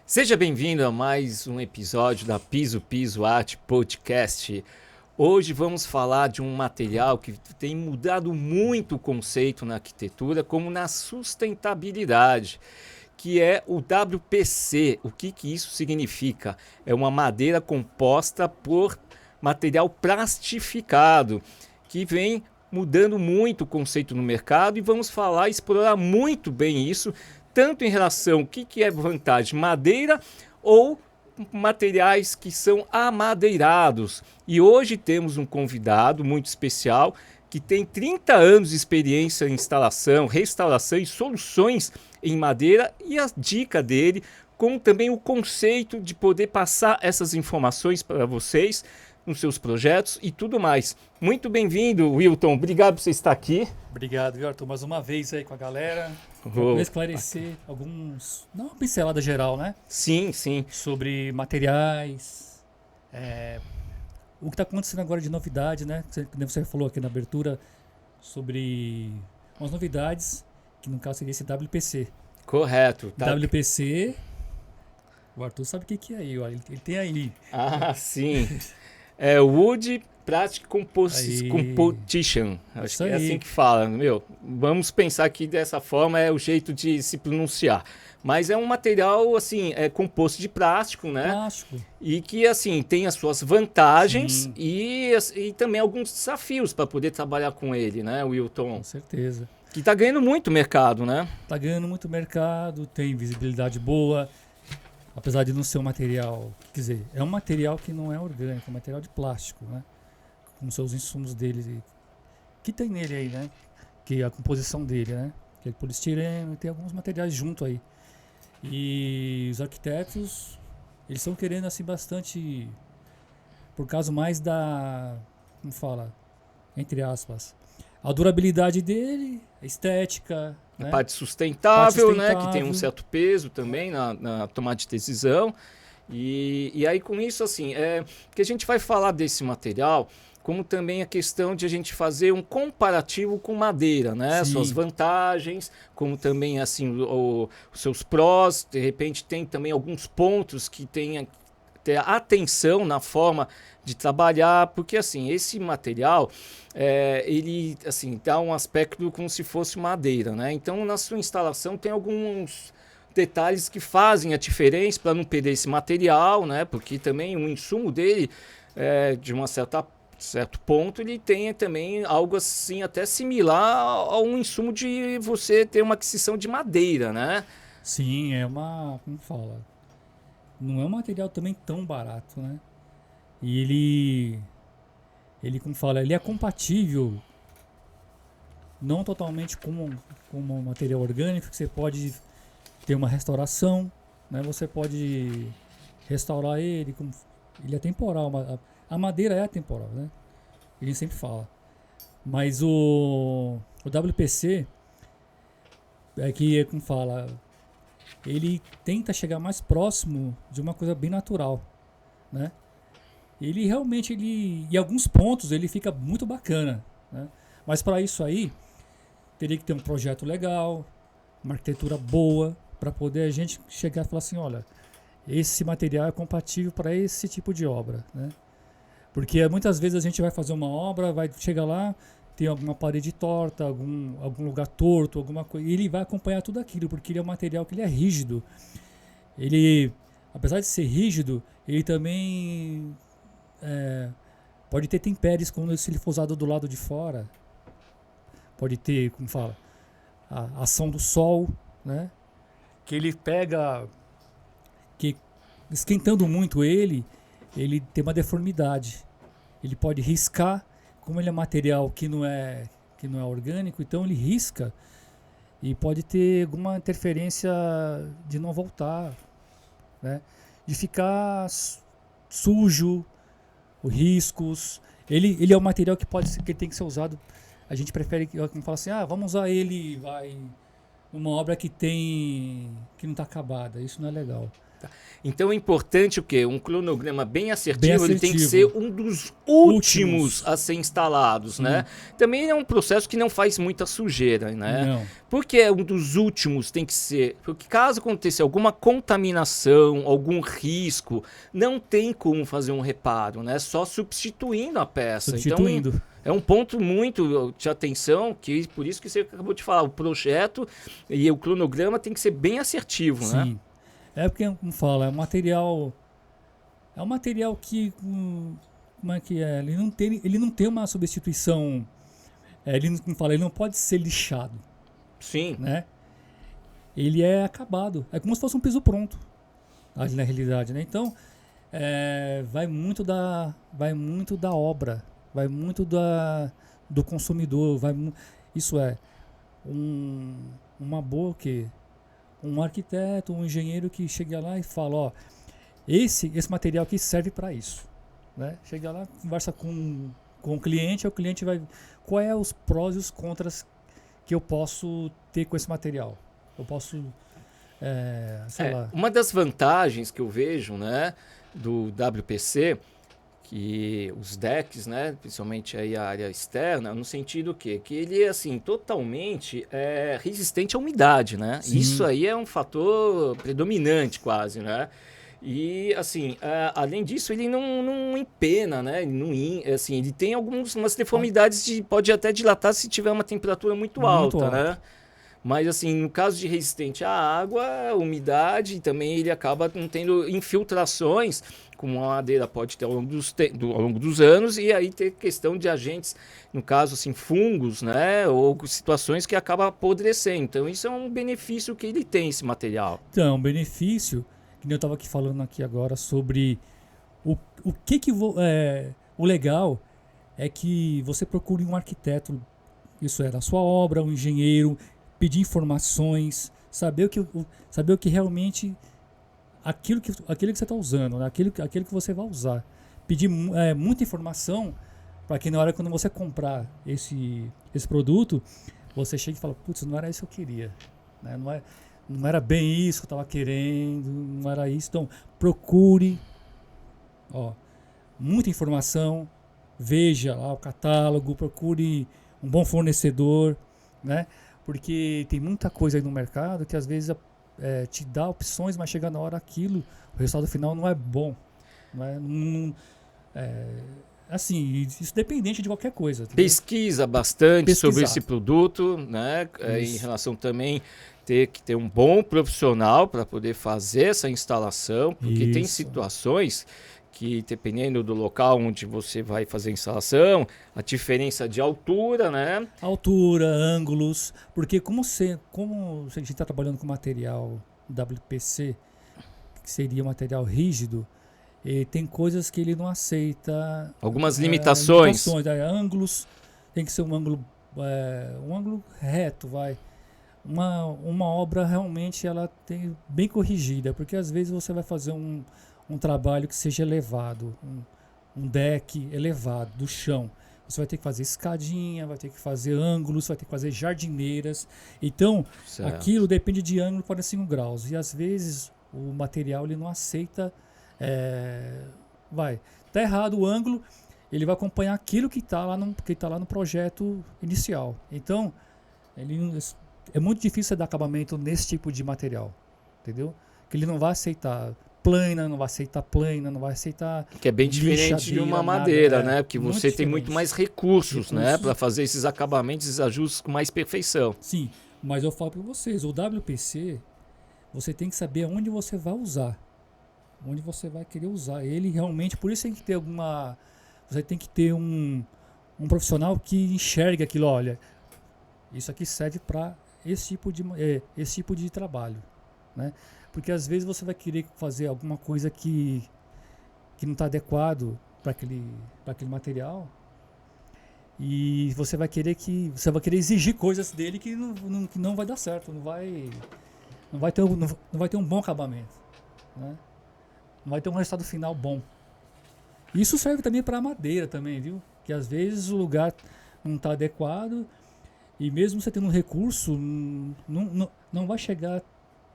Seja bem-vindo a mais um episódio da Piso Piso Arte Podcast. Hoje vamos falar de um material que tem mudado muito o conceito na arquitetura, como na sustentabilidade, que é o WPC. O que isso significa? É uma madeira composta por material plastificado, que vem mudando muito o conceito no mercado, e vamos falar, explorar muito bem isso, tanto em relação ao que é vantagem, madeira ou materiais que são amadeirados. E hoje temos um convidado muito especial que tem 30 anos de experiência em instalação, restauração e soluções em madeira, e a dica dele, com também o conceito de poder passar essas informações para vocês nos seus projetos e tudo mais. Muito bem-vindo, Wilton. Obrigado por você estar aqui. Obrigado, Arthur, mais uma vez aí com a galera. Vou esclarecer alguns, não uma pincelada geral, né? Sim, sim. Sobre materiais, o que está acontecendo agora de novidade, né? Você falou aqui na abertura sobre umas novidades, que no caso seria esse WPC. Correto. Tá. WPC, o Arthur sabe o que é aí, olha, ele tem aí. Ah, sim. É Wood Plastic Composition. Acho que é assim que fala, meu. Vamos pensar que dessa forma é o jeito de se pronunciar. Mas é um material, assim, composto de plástico, né? Plástico. E que, assim, tem as suas vantagens e também alguns desafios para poder trabalhar com ele, né, Wilton? Com certeza. Que está ganhando muito mercado, né? Está ganhando muito mercado, tem visibilidade boa. Apesar de não ser um material, quer dizer, é um material que não é orgânico, é um material de plástico, né? Com seus insumos dele, que tem nele aí, né? Que é a composição dele, né? Que é polistireno, tem alguns materiais junto aí. E os arquitetos, eles estão querendo assim bastante, por causa mais da, como fala, entre aspas, a durabilidade dele, a estética, né? Parte sustentável, né? Que tem um certo peso também na tomada de decisão. E aí com isso, assim, que a gente vai falar desse material, como também a questão de a gente fazer um comparativo com madeira, né? Sim. Suas vantagens, como também assim os seus prós. De repente tem também alguns pontos que tem ter atenção na forma de trabalhar, porque assim, esse material, ele assim, dá um aspecto como se fosse madeira, né? Então, na sua instalação tem alguns detalhes que fazem a diferença para não perder esse material, né? Porque também o insumo dele, de uma certo ponto, ele tem também algo assim, até similar a um insumo de você ter uma aquisição de madeira, né? Sim, é uma, como fala, não é um material também tão barato, né? E ele como fala, ele é compatível não totalmente com um material orgânico, que você pode ter uma restauração, né? Você pode restaurar ele, ele é temporal, a madeira é temporal, né? Ele sempre fala. Mas o WPC é que, como fala, ele tenta chegar mais próximo de uma coisa bem natural, né? Ele realmente, em alguns pontos, ele fica muito bacana, né? Mas para isso aí, teria que ter um projeto legal, uma arquitetura boa, para poder a gente chegar e falar assim, olha, esse material é compatível para esse tipo de obra, né? Porque muitas vezes a gente vai fazer uma obra, vai chegar lá, tem alguma parede torta, algum lugar torto, alguma coisa, e ele vai acompanhar tudo aquilo, porque ele é um material que ele é rígido. Ele, apesar de ser rígido, ele também pode ter intempéries quando se ele for usado do lado de fora. Pode ter, como fala, a ação do sol, né? Que ele pega, que esquentando muito ele tem uma deformidade. Ele pode riscar, como ele é material que não é orgânico, então ele risca e pode ter alguma interferência de não voltar, né? De ficar sujo, riscos. Ele é um material que tem que ser usado a gente prefere que fala assim, vamos usar ele, numa obra que não está acabada. Isso não é legal. Então é importante o quê? Um cronograma bem assertivo, Bem assertivo. Ele tem que ser um dos últimos a ser instalados, né? Também é um processo que não faz muita sujeira, né? Não. Porque é um dos últimos tem que ser, porque caso aconteça alguma contaminação, algum risco, não tem como fazer um reparo, né? Só substituindo a peça. Substituindo. Então, é um ponto muito de atenção, que por isso que você acabou de falar, o projeto e o cronograma tem que ser bem assertivo, Sim. né? É porque, como fala, é um material que, como é que é? Ele não tem uma substituição, ele não pode ser lixado, Sim. né? Ele é acabado, é como se fosse um piso pronto, na realidade, né? Então, vai muito da obra, vai muito do consumidor, isso é, uma boa que um arquiteto, um engenheiro que chega lá e fala, ó, esse material aqui serve para isso, né? Chega lá, conversa com o cliente vai, qual é os prós e os contras que eu posso ter com esse material? Eu posso, sei lá. Uma das vantagens que eu vejo, né, do WPC, que os decks, né, principalmente aí a área externa, no sentido que ele é assim totalmente resistente à umidade, né? Sim. Isso aí é um fator predominante quase, né? E assim, além disso, ele não empena, né? Ele tem umas deformidades pode até dilatar se tiver uma temperatura muito alta, né? Mas assim, no caso de resistente à água, à umidade, também ele acaba não tendo infiltrações, como a madeira pode ter ao longo dos anos, e aí ter questão de agentes, no caso assim, fungos, né, ou situações que acabam apodrecendo. Então isso é um benefício que ele tem, esse material. Então, um benefício, que eu estava aqui falando aqui agora sobre o legal é que você procure um arquiteto, isso é, da sua obra, um engenheiro, pedir informações, saber o que realmente aquilo que você está usando, né? aquilo que você vai usar. Pedir muita informação para que na hora quando você comprar esse produto, você chegue e fala, putz, não era isso que eu queria, né? Não era bem isso que eu estava querendo, não era isso. Então, procure muita informação, veja lá o catálogo, procure um bom fornecedor, né? Porque tem muita coisa aí no mercado que às vezes te dá opções, mas chega na hora o resultado final não é bom. Assim, isso dependente de qualquer coisa. Entendeu? Pesquisa bastante sobre esse produto, né? Em relação também ter que ter um bom profissional para poder fazer essa instalação, porque tem situações que, dependendo do local onde você vai fazer a instalação, a diferença de altura, né? Altura, ângulos, porque como a gente está trabalhando com material WPC, que seria material rígido, tem coisas que ele não aceita. Algumas limitações. Ângulos, tem que ser um ângulo reto, vai. Uma obra realmente ela tem bem corrigida, porque às vezes você vai fazer um trabalho que seja elevado, um deck elevado do chão. Você vai ter que fazer escadinha, vai ter que fazer ângulos, vai ter que fazer jardineiras. Então, aquilo depende de ângulo 45 graus. E às vezes o material ele não aceita. Tá errado o ângulo, ele vai acompanhar aquilo que está lá no projeto inicial. Então, é muito difícil dar acabamento nesse tipo de material, entendeu? Que ele não vai aceitar plana, não vai aceitar que é bem diferente de uma madeira, né? Porque você tem muito mais recursos, né? Para fazer esses acabamentos, esses ajustes com mais perfeição. Sim, mas eu falo para vocês, o WPC, você tem que saber onde você vai usar, onde você vai querer usar ele realmente. Por isso você tem que ter um profissional que enxergue aquilo. Olha, isso aqui serve para esse tipo de trabalho, né? Porque às vezes você vai querer fazer alguma coisa que não está adequado para aquele material, e você vai querer exigir coisas dele que não vai dar certo, não vai ter um bom acabamento, né? Não vai ter um resultado final bom. Isso serve também para a madeira também, viu? Que às vezes o lugar não tá adequado, e mesmo você tendo um recurso, não vai chegar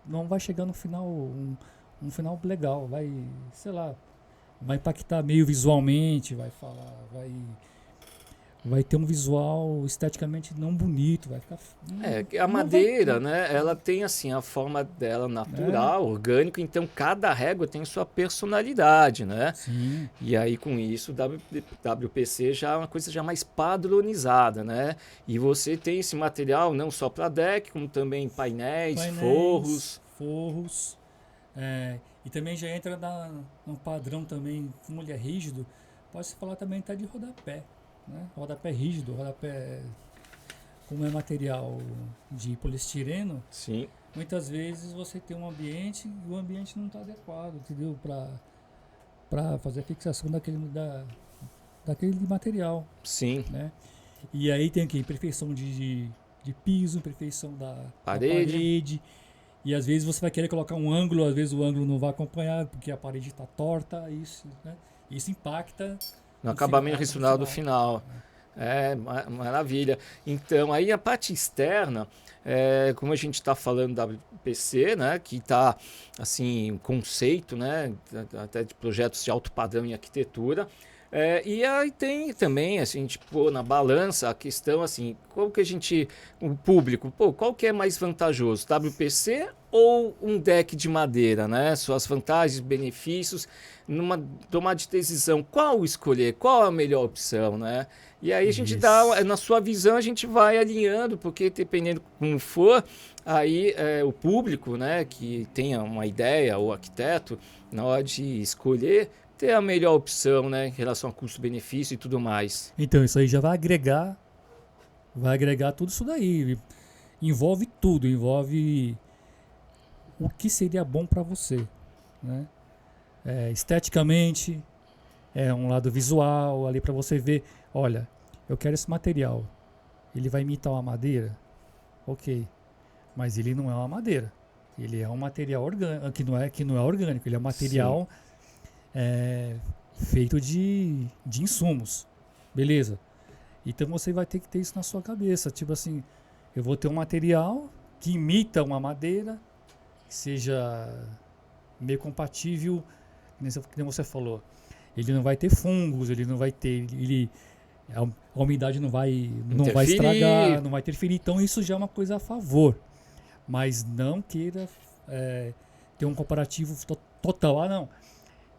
no final, um final legal, sei lá, vai impactar meio visualmente, vai ter um visual esteticamente não bonito, vai ficar... A madeira, né, ela tem assim a forma dela natural, orgânico, então cada régua tem sua personalidade, né? Sim. E aí com isso o WPC já é uma coisa já mais padronizada, né? E você tem esse material não só para deck, como também painéis, forros. E também já entra no padrão também, como ele é rígido, pode-se falar também tá de rodapé. Né? Rodapé rígido, rodapé, como é material de poliestireno, sim, muitas vezes você tem um ambiente e o ambiente não está adequado, entendeu? Para fazer a fixação daquele material. Sim. Né? E aí tem aqui imperfeição de piso, imperfeição da parede. E às vezes você vai querer colocar um ângulo, às vezes o ângulo não vai acompanhar porque a parede está torta, isso impacta no acabamento regional do final. Maravilha. Então, aí a parte externa, como a gente está falando da WPC, né, que está, assim, um conceito, né, até de projetos de alto padrão em arquitetura, e aí tem também, assim, a gente pôr na balança a questão, assim, o público, qual que é mais vantajoso, WPC ou um deck de madeira, né? Suas vantagens, benefícios, numa tomada de decisão, qual escolher, qual a melhor opção, né? E aí a gente dá, na sua visão, a gente vai alinhando, porque dependendo como for, aí o público, né, que tenha uma ideia, ou arquiteto, na hora de escolher, ter a melhor opção, né, em relação a custo-benefício e tudo mais. Então, isso aí já vai agregar tudo isso daí. Envolve tudo, envolve o que seria bom para você, né? Esteticamente, um lado visual ali para você ver, olha, eu quero esse material, ele vai imitar uma madeira? Ok, mas ele não é uma madeira, ele é um material orgânico, que não é orgânico, ele é um material feito de insumos, beleza? Então você vai ter que ter isso na sua cabeça, tipo assim, eu vou ter um material que imita uma madeira, que seja meio compatível, que nem você falou. Ele não vai ter fungos, ele não vai ter... a umidade não vai estragar, não vai interferir. Então isso já é uma coisa a favor. Mas não queira ter um comparativo total. Não.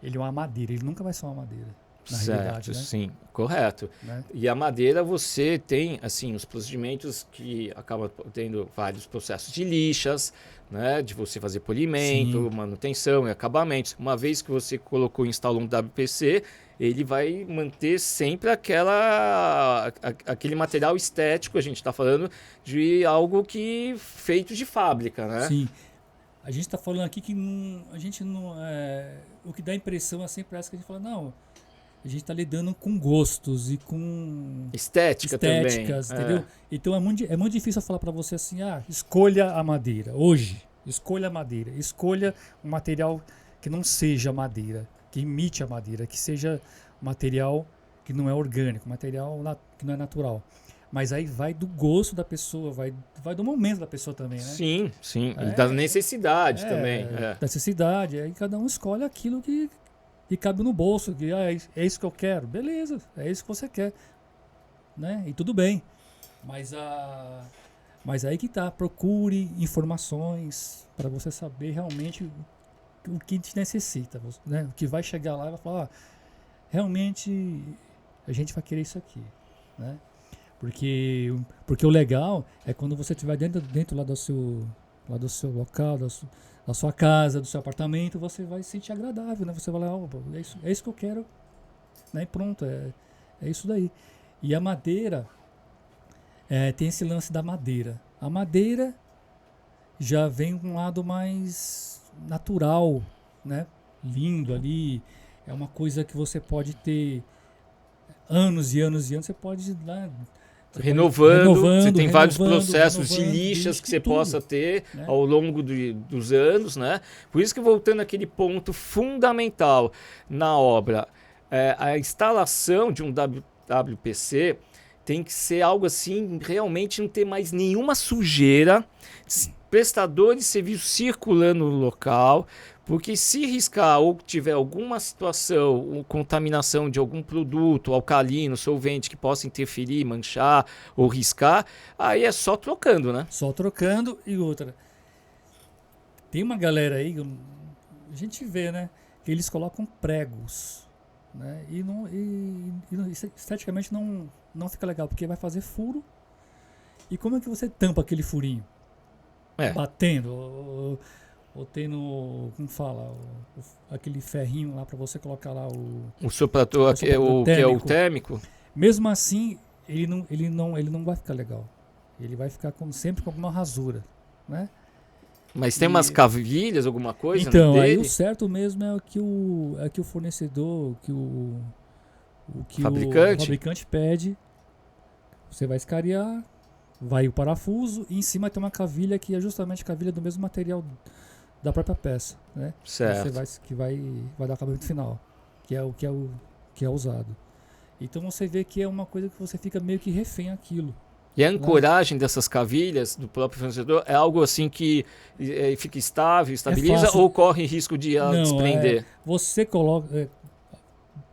Ele é uma madeira, ele nunca vai ser uma madeira. Na realidade, né? Sim, correto. Né? E a madeira você tem assim os procedimentos que acabam tendo vários processos de lixas, né, de você fazer polimento, manutenção e acabamentos. Uma vez que você colocou e instalou um WPC, ele vai manter sempre aquele material estético. A gente está falando de algo que feito de fábrica, né? Sim. A gente está falando aqui que a gente não o que dá impressão assim parece que a gente fala não. A gente está lidando com gostos e com estéticas também, entendeu? Então é muito difícil eu falar para você assim, escolha a madeira hoje, escolha a madeira, escolha um material que não seja madeira, que imite a madeira, que seja material que não é orgânico, material que não é natural. Mas aí vai do gosto da pessoa, vai do momento da pessoa também, né? Sim, da necessidade também. Da necessidade, aí cada um escolhe aquilo que cabe no bolso, que é isso que eu quero, beleza, é isso que você quer, né? E tudo bem, mas aí que tá, procure informações para você saber realmente o que te necessita, né? O que vai chegar lá e vai falar, realmente a gente vai querer isso aqui, né? Porque o legal é quando você estiver dentro lá do seu local, da sua casa, do seu apartamento, você vai se sentir agradável, né? Você vai lá, é isso que eu quero, né? E pronto, é isso daí. E a madeira, tem esse lance da madeira. A madeira já vem um lado mais natural, né? Lindo ali, é uma coisa que você pode ter anos e anos e anos, você pode ir lá... Renovando, você tem vários processos de lixas que você possa ter, né, ao longo dos anos, né? Por isso que, voltando àquele ponto fundamental na obra, a instalação de um WPC, tem que ser algo assim, realmente não ter mais nenhuma sujeira, prestador de serviço circulando no local, porque se riscar ou tiver alguma situação, contaminação de algum produto alcalino, solvente que possa interferir, manchar ou riscar, aí é só trocando, né? Só trocando e outra. Tem uma galera aí, a gente vê, né? Que eles colocam pregos, né? Esteticamente não fica legal, porque vai fazer furo. E como é que você tampa aquele furinho? Batendo, ou tendo, como fala, aquele ferrinho lá para você colocar lá o soprador, que é o térmico. Mesmo assim, ele não vai ficar legal. Ele vai ficar sempre com alguma rasura, né? Mas tem umas cavilhas, alguma coisa? Então, aí o certo mesmo é que o fornecedor, que o fabricante pede. Você vai escariar, vai o parafuso e em cima tem uma cavilha que é justamente a cavilha do mesmo material da própria peça, né? Certo. Que vai dar o acabamento final, que é usado. Então você vê que é uma coisa que você fica meio que refém aquilo. E a ancoragem dessas cavilhas do próprio fornecedor é algo assim que fica estável, estabiliza ou corre risco de desprender? Você coloca...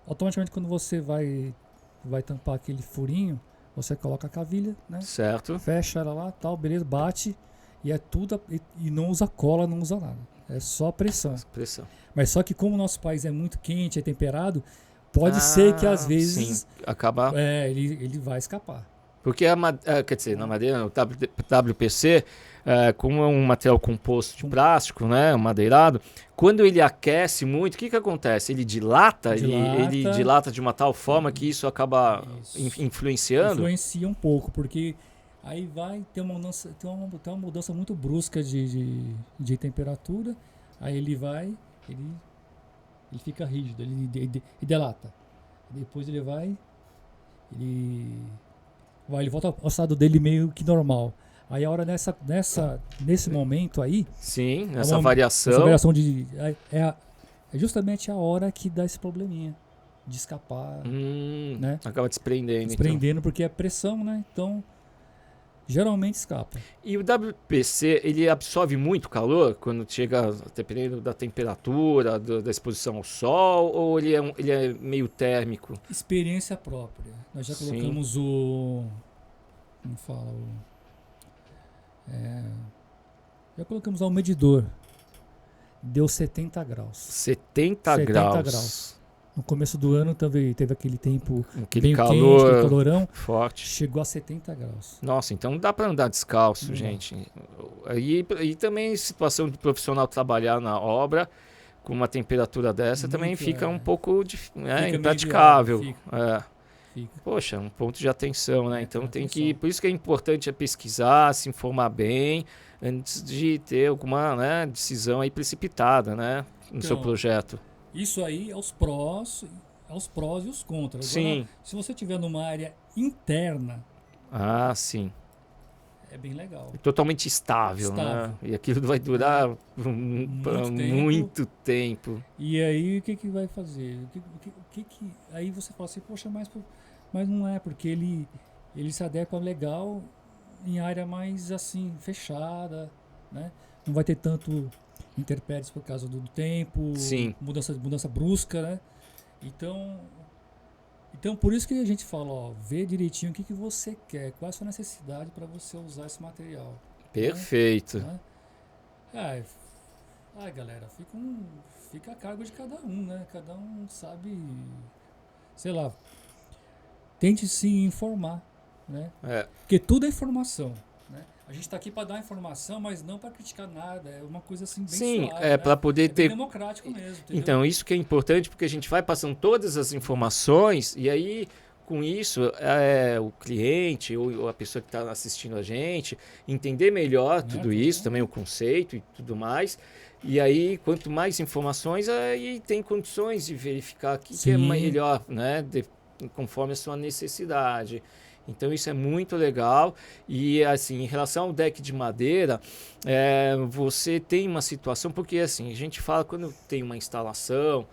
automaticamente quando você vai tampar aquele furinho, você coloca a cavilha, né? Certo. Fecha ela lá, tal, beleza, bate e é tudo... E não usa cola, não usa nada. É só pressão. Mas só que como o nosso país é muito quente, é temperado, pode ser que às vezes... Sim, acaba... ele vai escapar. Porque quer dizer, na madeira, o WPC, como é um material composto de plástico, né, madeirado, quando ele aquece muito, o que acontece? Ele dilata, ele dilata de uma tal forma que isso acaba influenciando? Influencia um pouco, porque aí vai ter uma mudança muito brusca de temperatura, aí ele fica rígido, ele delata. Depois ele volta ao estado dele meio que normal. Aí a hora nesse momento aí... Sim, nessa variação... Essa variação é justamente a hora que dá esse probleminha de escapar, né? Acaba desprendendo. Desprendendo, porque é pressão, né? Então, geralmente escapa. E o WPC, ele absorve muito calor quando chega, dependendo da temperatura, da exposição ao sol, ou ele é meio térmico? Experiência própria. Nós já colocamos como fala? Já colocamos o medidor. Deu 70 graus. 70 graus. No começo do ano teve aquele tempo aquele bem calor, quente, aquele calorão forte. Chegou a 70 graus. Nossa, então dá para andar descalço, gente. E também situação de profissional trabalhar na obra com uma temperatura dessa também fica um pouco impraticável. Fica. Poxa, um ponto de atenção, né? Então por isso que é importante pesquisar, se informar bem antes de ter alguma decisão aí precipitada, né, no seu projeto. Isso aí é os prós e os contras. Sim. Agora, se você estiver numa área interna, sim. é bem legal. Totalmente estável, né? E aquilo vai durar muito tempo. E aí o que vai fazer? Aí você fala assim, poxa, mas não é, porque ele se adequa legal em área mais assim, fechada, né? Não vai ter tanto intempéries por causa do tempo, Sim. mudança brusca, né? Então por isso que a gente fala, vê direitinho o que você quer, qual é a sua necessidade para você usar esse material. Perfeito. Né? Galera, fica a cargo de cada um, né? Cada um sabe, sei lá, tente se informar, né? Porque tudo é informação, né? A gente está aqui para dar informação, mas não para criticar nada. É uma coisa assim bem suave, né? para poder ter... bem democrático mesmo. Entendeu? Então, isso que é importante, porque a gente vai passando todas as informações e aí, com isso, o cliente ou a pessoa que está assistindo a gente entender melhor tudo isso, também o conceito e tudo mais. E aí, quanto mais informações, aí tem condições de verificar o que é melhor, né? Conforme a sua necessidade. Então isso é muito legal. E assim, em relação ao deck de madeira, você tem uma situação, porque assim, a gente fala quando tem uma instalação,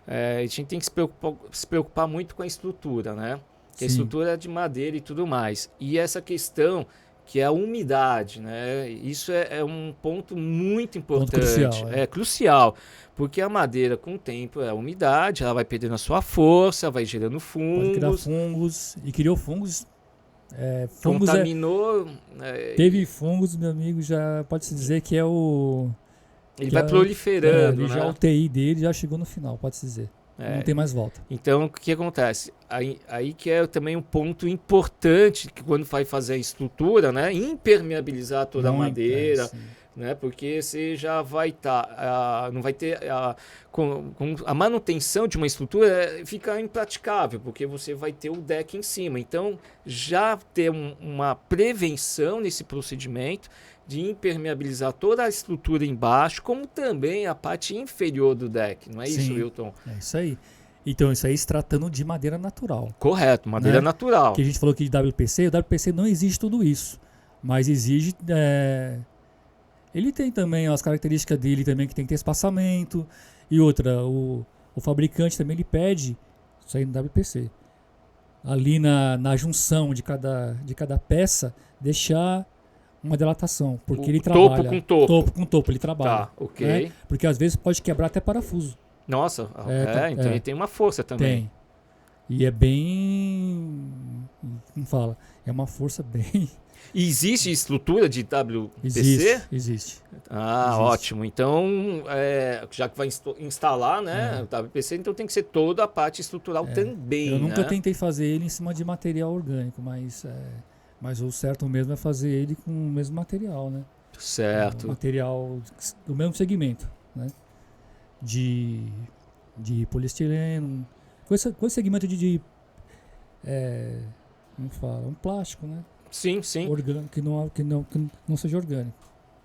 a gente tem que se preocupar muito com a estrutura, né? que a Sim. estrutura é de madeira e tudo mais. E essa questão que é a umidade, né? Isso é um ponto muito Ponto importante, crucial. é crucial, porque a madeira com o tempo é a umidade, ela vai perdendo a sua força, vai gerando Pode criar fungos, fungos. E criou fungos. Fungos contaminou, teve fungos, meu amigo, já pode-se dizer que é o... ele que vai é- proliferando, ele né? já o TI dele já chegou no final, pode-se dizer. É. Não tem mais volta. Então, o que acontece? Aí que é também um ponto importante que quando vai fazer a estrutura, né? Impermeabilizar toda a Muito, madeira, sim. né? Porque você já vai estar, não vai ter com a manutenção de uma estrutura fica impraticável, porque você vai ter o deck em cima. Então, já ter uma prevenção nesse procedimento de impermeabilizar toda a estrutura embaixo, como também a parte inferior do deck, não é isso, Sim. Wilton? É isso aí. Então, isso aí se tratando de madeira natural. Correto, madeira Né? natural. Que a gente falou aqui de WPC, o WPC não exige tudo isso. Mas exige. Ele tem também as características dele também, que tem que ter espaçamento. E outra, o fabricante também ele pede isso aí no WPC. Ali na junção de cada peça, deixar uma dilatação. Porque ele topo trabalha. com topo. Topo com topo, ele trabalha. Tá, ok. Né? Porque às vezes pode quebrar até parafuso. Nossa, então É. ele tem uma força também. Tem. E é bem. Como fala? É uma força bem. E existe estrutura de WPC? Existe. Ah, Existe. ótimo. Então, já que vai instalar, né, o WPC, então tem que ser toda a parte estrutural também. Eu nunca né? tentei fazer ele em cima de material orgânico, mas o certo mesmo é fazer ele com o mesmo material, né? Certo. Material do mesmo segmento, né? De poliestireno, com esse segmento como fala? Um plástico, né? Sim, sim. Orgânico, que não seja orgânico,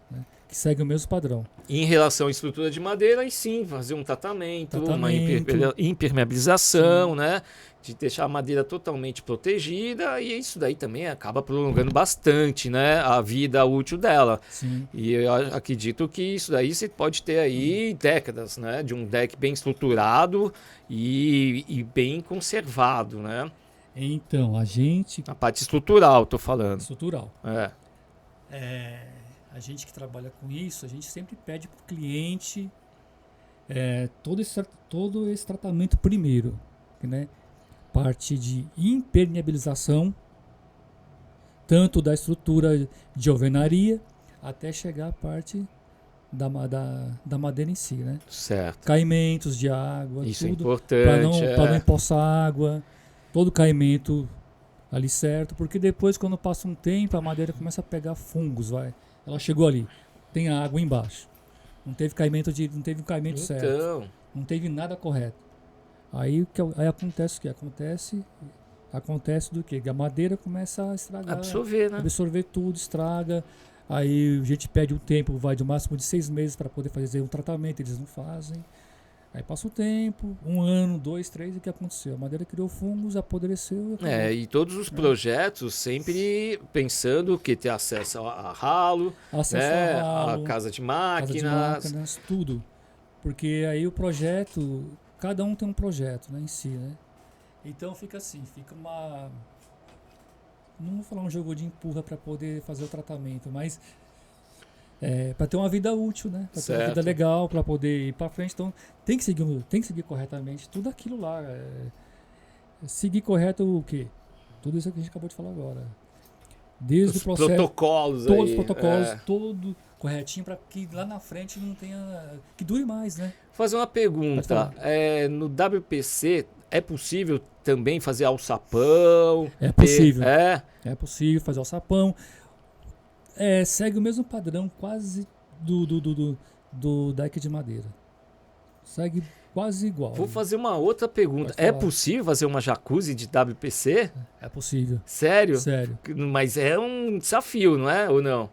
né? Que segue o mesmo padrão. Em relação à estrutura de madeira, aí sim, fazer um tratamento. Uma impermeabilização, né? De deixar a madeira totalmente protegida, e isso daí também acaba prolongando bastante, né? A vida útil dela. Sim. E eu acredito que isso daí você pode ter aí décadas, né? De um deck bem estruturado e bem conservado, né? Então, a gente... A parte estrutural, tô falando. Estrutural. É. A gente que trabalha com isso, a gente sempre pede para o cliente todo esse tratamento primeiro, né? Parte de impermeabilização, tanto da estrutura de alvenaria até chegar a parte da madeira em si, né? Certo. Caimentos de água, Isso é tudo, importante. para não empoçar água, todo caimento ali certo, porque depois quando passa um tempo a madeira começa a pegar fungos, ela chegou ali, tem a água embaixo, não teve um caimento certo, não teve nada correto. Aí acontece o que? Acontece do que? A madeira começa a estragar, Absorver, né? absorver tudo, estraga. Aí a gente pede um tempo, vai de máximo de 6 meses para poder fazer um tratamento, eles não fazem. Aí passa o tempo, 1 ano, 2, 3, e o que aconteceu? A madeira criou fungos, apodreceu. E todos os projetos sempre pensando que ter acesso a ralo, a casa de máquinas. Tudo. Porque aí o projeto, cada um tem um projeto, né, em si, né? Então fica assim, não vou falar um jogo de empurra para poder fazer o tratamento, mas para ter uma vida útil, né? Para ter uma vida legal, para poder ir para frente. Então tem que seguir corretamente tudo aquilo lá. Seguir correto o quê? Tudo isso que a gente acabou de falar agora. Desde o processo, protocolos todos aí, os protocolos, todo corretinho para que lá na frente não tenha, que dure mais, né? Fazer uma pergunta, no WPC é possível também fazer alçapão? É possível. É possível fazer alçapão. Segue o mesmo padrão quase do deck de madeira. Segue quase igual. Vou fazer uma outra pergunta. É possível fazer uma jacuzzi de WPC? É possível. Sério? Sério. Mas é um desafio, não é? Ou não?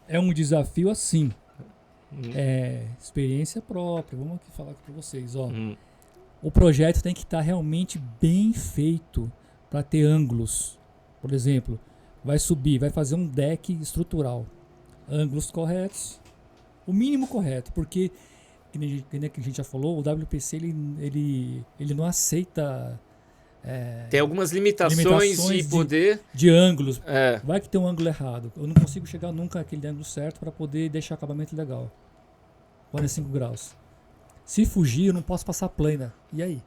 É um desafio assim. Experiência própria. Vamos aqui falar para vocês. O projeto tem que estar realmente bem feito para ter ângulos. Por exemplo, vai fazer um deck estrutural. Ângulos corretos. O mínimo correto, porque que a gente já falou, o WPC ele não aceita Tem algumas limitações de poder... de ângulos. É. Vai que tem um ângulo errado. Eu não consigo chegar nunca naquele ângulo certo para poder deixar o acabamento legal. 45 graus. Se fugir, eu não posso passar plana. E aí?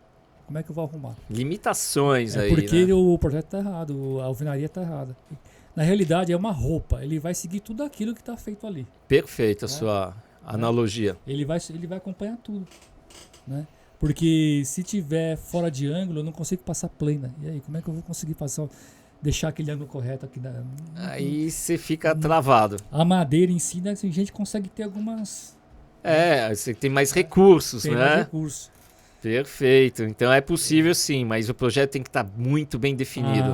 Como é que eu vou arrumar? Limitações aí, porque né? o projeto tá errado, a alvenaria tá errada. Na realidade, é uma roupa. Ele vai seguir tudo aquilo que está feito ali. Perfeita a sua analogia. Ele vai acompanhar tudo, né? Porque se tiver fora de ângulo, eu não consigo passar plana. E aí, como é que eu vou conseguir deixar aquele ângulo correto aqui? Aí você fica travado. A madeira em si, né, a gente consegue ter algumas... Você tem mais recursos, tem né? mais recursos. Perfeito. Então é possível sim, mas o projeto tem que estar muito bem definido.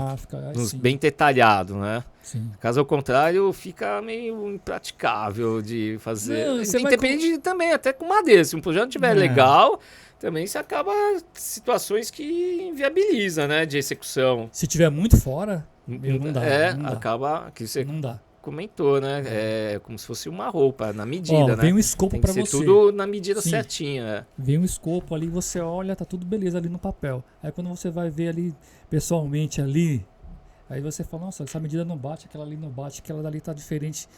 Bem detalhado, né? Sim. Caso ao contrário, fica meio impraticável de fazer. Não, Independe também, até com madeira. Se um projeto não estiver legal, também você acaba situações que inviabiliza, né? De execução. Se tiver muito fora, não dá. Não dá. Acaba que você não dá. comentou, né? É como se fosse uma roupa, na medida, né? Vem um escopo para você. Tudo na medida certinha. Vem um escopo ali, você olha, tá tudo beleza ali no papel. Aí quando você vai ver ali pessoalmente ali, aí você fala, nossa, essa medida não bate, aquela ali não bate, aquela dali tá diferente.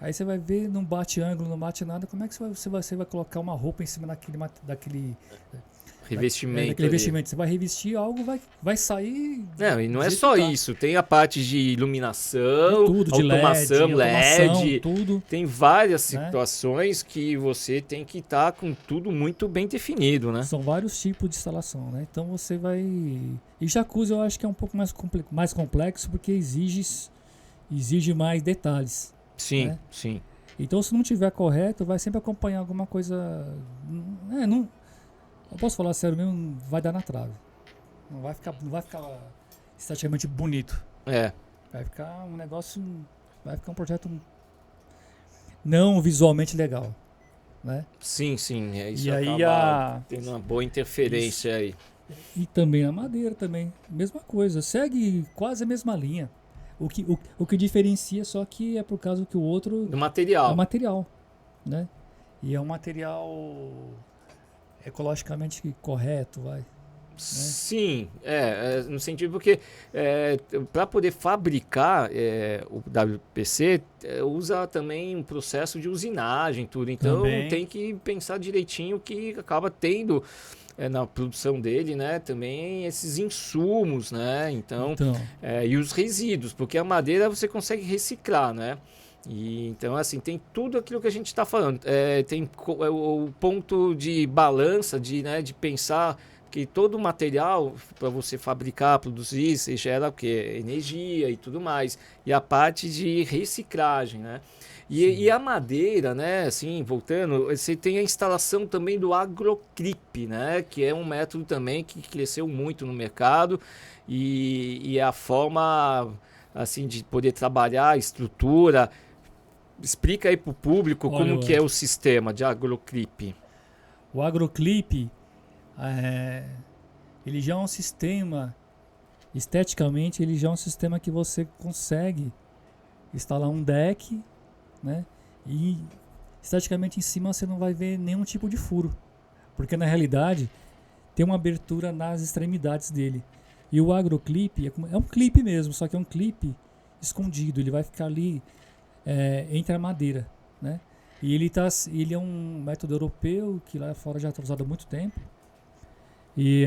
Aí você vai ver, não bate ângulo, não bate nada. Como é que você vai colocar uma roupa em cima daquele revestimento. Daquele revestimento. Você vai revestir algo, vai sair. Não, e não é só isso. Tem a parte de iluminação, tudo, automação, de LED. Tudo. Tem várias situações que você tem que estar com tudo muito bem definido, né? São vários tipos de instalação, né? Então você vai... E jacuzzi eu acho que é um pouco mais complexo porque exige mais detalhes. Sim, né? sim. Então se não tiver correto, vai sempre acompanhar alguma coisa... não... Eu posso falar sério mesmo, vai dar na trave. Não vai ficar esteticamente bonito. Vai ficar um negócio... Vai ficar um projeto não visualmente legal. Né? Sim. Isso e acaba tendo uma boa interferência aí. E também a madeira também. Mesma coisa. Segue quase a mesma linha. O que diferencia só que é por causa que o outro... Do material. É o material. Né? E é um material... ecologicamente correto, vai. Né? Sim, no sentido porque para poder fabricar o WPC usa também um processo de usinagem, tudo. Então tem que pensar direitinho que acaba tendo na produção dele, né, também esses insumos, né? Então. E os resíduos, porque a madeira você consegue reciclar, né? E, então, assim, tem tudo aquilo que a gente está falando. Tem o ponto de balança, de pensar que todo material, para você fabricar, produzir, você gera o quê? Energia e tudo mais. E a parte de reciclagem, né? E a madeira, né? Assim, voltando, você tem a instalação também do agroclip, né? Que é um método também que cresceu muito no mercado e é a forma, assim, de poder trabalhar a estrutura. Explica aí para o público como que é o sistema de agroclip. O agroclip, ele já é um sistema, esteticamente, ele já é um sistema que você consegue instalar um deck, né? E esteticamente em cima você não vai ver nenhum tipo de furo. Porque na realidade tem uma abertura nas extremidades dele. E o agroclip é um clipe mesmo, só que é um clipe escondido. Ele vai ficar ali... entre a madeira, né? E ele é um método europeu que lá fora já está usado há muito tempo. E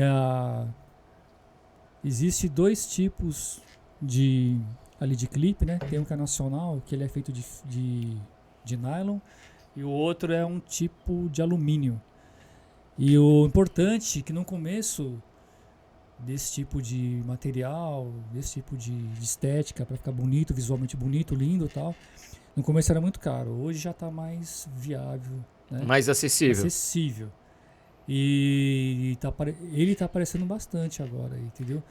existe dois tipos de clipe, né? Tem um que é nacional, que ele é feito de nylon, e o outro é um tipo de alumínio. E o importante é que no começo desse tipo de material, desse tipo de estética, para ficar bonito, visualmente bonito, lindo e tal, no começo era muito caro. Hoje já está mais viável, né? Mais acessível. E ele está aparecendo bastante agora, entendeu?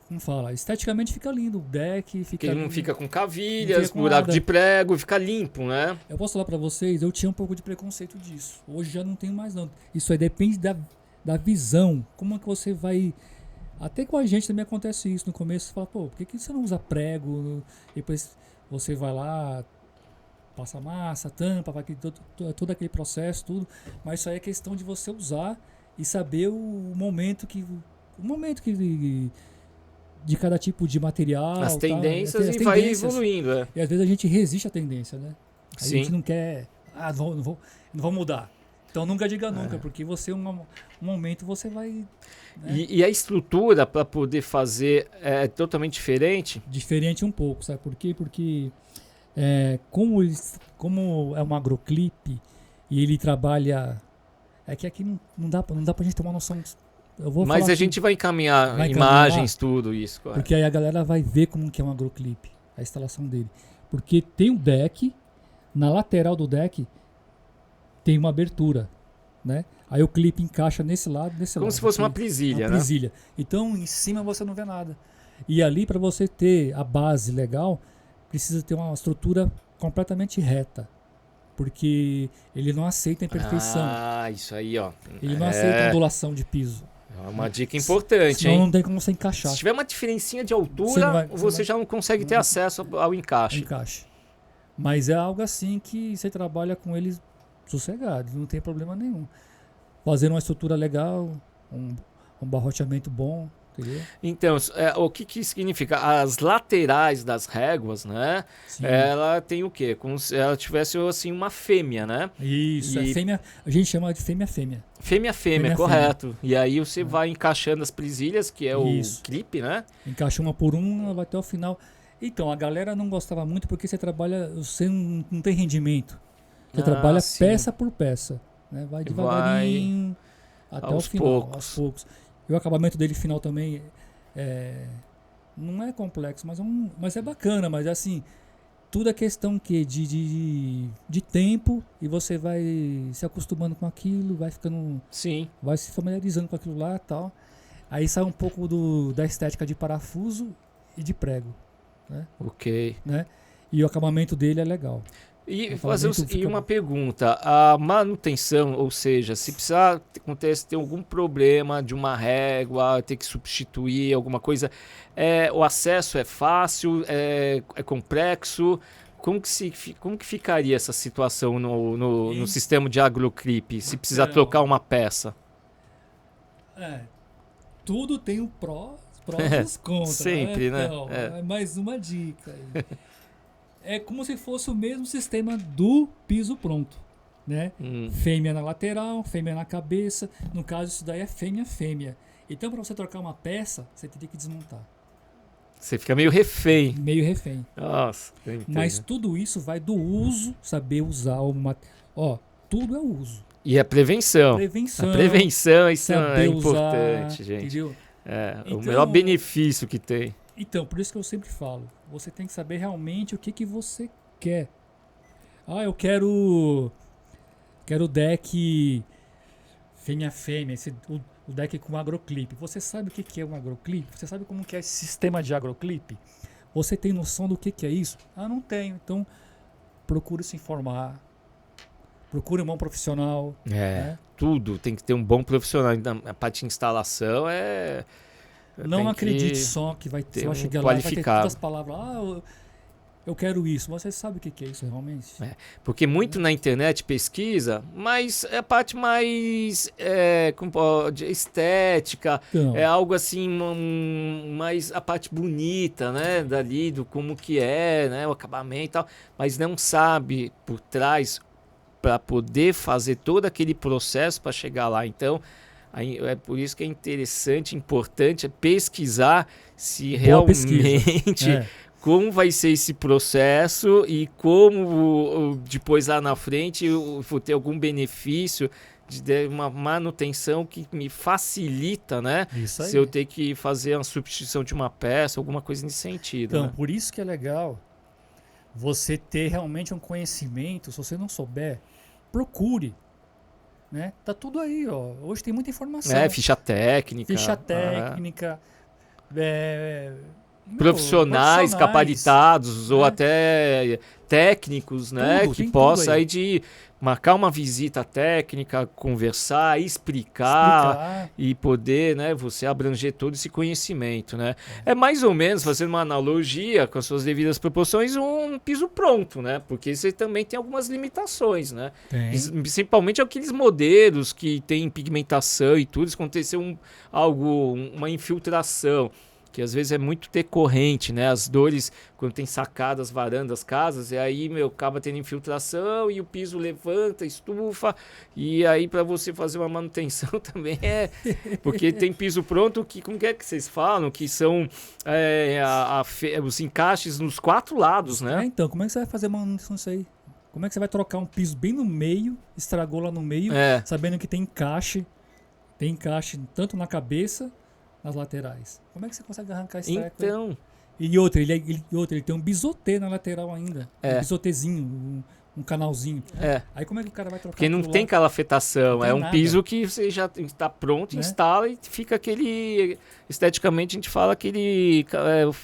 Como fala? Esteticamente fica lindo. O deck fica... Porque não fica com cavilhas, buraco de prego, fica limpo, né? Eu posso falar para vocês, eu tinha um pouco de preconceito disso. Hoje já não tenho mais não. Isso aí depende da visão. Como é que você vai... Até com a gente também acontece isso. No começo você fala, por que você não usa prego? Depois você vai lá, passa massa, tampa, vai todo aquele processo, tudo. Mas isso aí é questão de você usar e saber o momento de cada tipo de material. As tal, tendências as e vai tendências. evoluindo. É. E às vezes a gente resiste à tendência, né? A Sim. gente não quer, não vou mudar. Então nunca diga nunca, porque você, um momento, você vai... Né? E a estrutura para poder fazer é totalmente diferente? Diferente um pouco, sabe por quê? Porque como é um agroclipe e ele trabalha... É que aqui não dá pra gente ter uma noção... Eu vou Mas falar a gente vai encaminhar vai imagens, tudo isso. Claro. porque aí a galera vai ver como que é um agroclipe, a instalação dele. Porque tem um deck, na lateral do deck tem uma abertura, né? Aí o clipe encaixa nesse lado, desse lado. Como se fosse uma aqui, presilha, uma né? presilha. Então, em cima você não vê nada. E ali, para você ter a base legal, precisa ter uma estrutura completamente reta. Porque ele não aceita imperfeição. Ah, isso aí, ó. Ele não aceita ondulação de piso. É uma dica importante, Senão hein? não tem como você encaixar. Se tiver uma diferencinha de altura, Você não vai- já não consegue ter acesso ao encaixe. Encaixe. Mas é algo assim que você trabalha com eles sossegado, não tem problema nenhum. Fazendo uma estrutura legal, um barroteamento bom, entendeu? Então, o que significa? As laterais das réguas, né? Sim. Ela tem o quê? Como se ela tivesse assim uma fêmea, né? Isso, E- é fêmea, a gente chama de fêmea-fêmea. Fêmea, Fêmea, correto. E aí você vai encaixando as presilhas, que é Isso. o clipe, né? Encaixa uma por uma, vai até o final. Então, a galera não gostava muito porque você trabalha, você não tem rendimento. Você trabalha sim. peça por peça, né? Vai devagarinho até o aos final, poucos. aos poucos. E o acabamento dele final também não é complexo, mas é bacana, mas assim, tudo é questão que de tempo e você vai se acostumando com aquilo, Sim. vai se familiarizando com aquilo lá e tal. Aí sai um pouco da estética de parafuso e de prego, Ok. né? E o acabamento dele é legal. E, O fazer acabamento e fica uma bom. pergunta, a manutenção, ou seja, se precisar acontece ter algum problema de uma régua, ter que substituir alguma coisa, o acesso é fácil, é complexo? Como que ficaria essa situação no sistema de agroclip, se precisar Então, trocar uma peça? Tudo tem o prós e os contras. Sempre, né? Então, mais uma dica aí. É como se fosse o mesmo sistema do piso pronto, né? Fêmea na lateral, fêmea na cabeça. No caso, isso daí é fêmea. Então, para você trocar uma peça, você teria que desmontar. Você fica meio refém. Meio refém. Nossa, eu entendo. Mas tudo isso vai do uso, saber usar o material. Tudo é uso. E a prevenção. Prevenção. A prevenção, isso é saber importante, usar, gente. entendeu? O Então- melhor benefício que tem. Então, por isso que eu sempre falo, você tem que saber realmente o que você quer. Eu quero deck fêmea, o deck com agroclip. Você sabe o que é um agroclip? Você sabe como que é esse sistema de agroclip? Você tem noção do que é isso? Não tenho. Então, procure se informar. Procure um bom profissional. né? Tudo tem que ter um bom profissional. A parte de instalação Não tem acredite que só que você ter vai um chegar lá e vai ter qualificado. todas as palavras. Eu quero isso. Você sabe o que é isso realmente? Porque muito na internet pesquisa, mas é a parte mais de estética, Então, é algo assim, mais a parte bonita, né? Dali, do como que é, né? O acabamento e tal, mas não sabe por trás para poder fazer todo aquele processo para chegar lá. Então, aí, é por isso que é interessante, importante pesquisar se Boa realmente como vai ser esse processo e como depois lá na frente eu vou ter algum benefício de uma manutenção que me facilita, né? Isso aí. Se eu ter que fazer uma substituição de uma peça, alguma coisa nesse sentido. Então, né? por isso que é legal você ter realmente um conhecimento. Se você não souber, procure. Né? Tá tudo aí, ó. Hoje tem muita informação. Ficha técnica. Ficha técnica. Profissionais capacitados ou né? até técnicos, né? Tudo, Que tem possa tudo aí. aí de marcar uma visita técnica, conversar, explicar e poder, né, você abranger todo esse conhecimento, né? É mais ou menos, fazendo uma analogia com as suas devidas proporções, um piso pronto, né? Porque você também tem algumas limitações, né? Principalmente aqueles modelos que tem pigmentação e tudo, se acontecer uma infiltração, que às vezes é muito decorrente, né? As dores, quando tem sacadas, varandas, casas, e aí, acaba tendo infiltração e o piso levanta, estufa, e aí para você fazer uma manutenção também porque tem piso pronto que, como é que vocês falam? Que são os encaixes nos 4 lados, né? Então, como é que você vai fazer manutenção disso aí? Como é que você vai trocar um piso bem no meio, estragou lá no meio, sabendo que tem encaixe tanto na cabeça, nas laterais. Como é que você consegue arrancar esse treco? Então. E outra, ele tem um bisotê na lateral ainda. Um bisotezinho, um canalzinho. Aí como é que o cara vai trocar? Porque não tem calafetação, não tem um nada. Piso que você já está pronto, né? Instala e fica aquele, esteticamente a gente fala aquele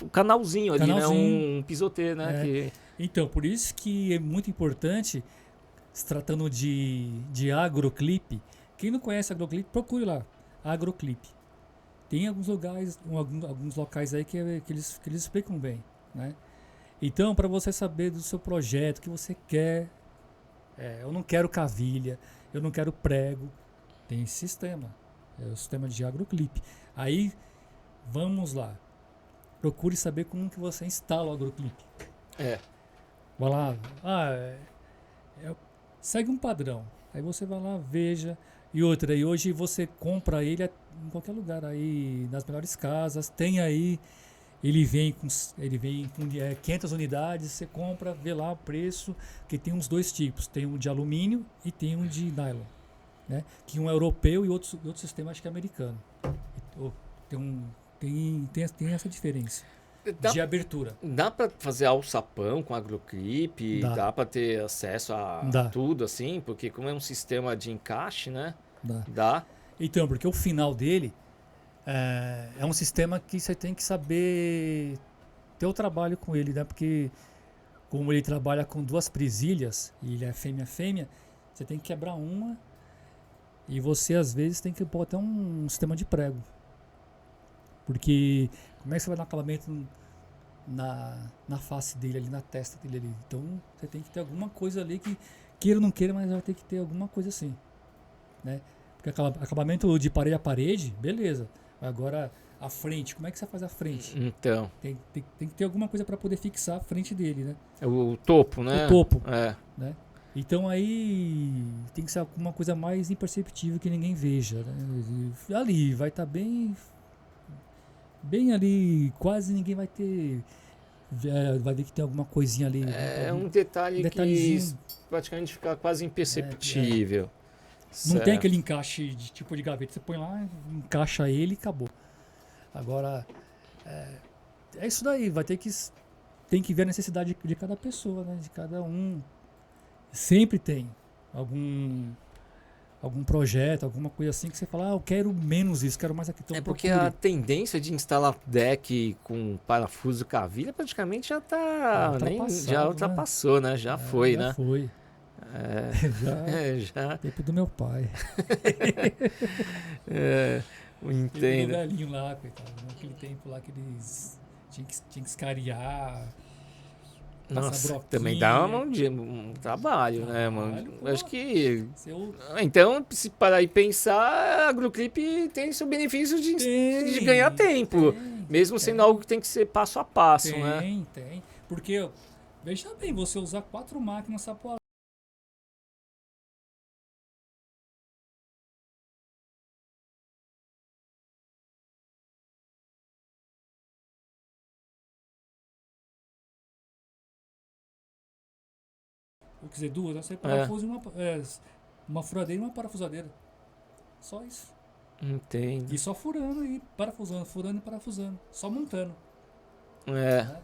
canalzinho ali, né? Um pisotê, né? Então, por isso que é muito importante, se tratando de agroclip, quem não conhece agroclip, procure lá, agroclip. Tem alguns locais aí que eles explicam bem, né? Então, para você saber do seu projeto, o que você quer, eu não quero cavilha, eu não quero prego, tem esse sistema, é o sistema de agroclip. Aí, vamos lá, procure saber como que você instala o agroclip. Vai lá, segue um padrão, aí você vai lá, veja. E outra, e hoje você compra ele em qualquer lugar, aí nas melhores casas, tem aí, ele vem com 500 unidades, você compra, vê lá o preço, que tem uns 2 tipos, tem um de alumínio e tem um de nylon, né? Que um é europeu e outro sistema acho que é americano. Tem essa diferença de abertura. Dá para fazer alçapão com agroclip? Dá para ter acesso a tudo assim? Porque como é um sistema de encaixe, né? Dá. Então, porque o final dele é um sistema que você tem que saber ter o trabalho com ele, né? Porque como ele trabalha com 2 presilhas e ele é fêmea, você tem que quebrar uma e você às vezes tem que botar um sistema de prego. Porque como é que você vai dar acabamento na face dele ali, na testa dele ali? Então você tem que ter alguma coisa ali que queira ou não queira, mas vai ter que ter alguma coisa assim, né? Porque acabamento de parede a parede, beleza. Agora a frente, como é que você faz a frente? Então. Tem que ter alguma coisa para poder fixar a frente dele, né? O topo, né? O topo. Né? Então aí tem que ser alguma coisa mais imperceptível que ninguém veja, né? Ali vai estar bem ali, quase ninguém vai ter. Vai ver que tem alguma coisinha ali. Um detalhe que praticamente fica quase imperceptível. Não tem aquele encaixe de tipo de gaveta. Você põe lá, encaixa ele e acabou. Agora, é isso daí. Tem que ver a necessidade de cada pessoa, né? De cada um. Sempre tem algum projeto, alguma coisa assim que você fala, eu quero menos isso, quero mais aqui. Então porque a tendência de instalar deck com parafuso cavilha praticamente já ultrapassou, né? Já foi, né? Já foi. Já. Tempo do meu pai. Entendo. Tempo do velhinho lá, coitado. Naquele tempo lá que eles tinham que escariar. Nossa, também dá um trabalho, né, mano? Acho que... Então, se parar e pensar, a agroclip tem seu benefício de ganhar tempo. Mesmo sendo algo que tem que ser passo a passo, né? Tem. Porque, veja bem, você usar 4 máquinas sapoadas. Quer dizer, 2, você parafusa uma furadeira e uma parafusadeira. Só isso. Entendo. E só furando e parafusando, furando e parafusando. Só montando. Né?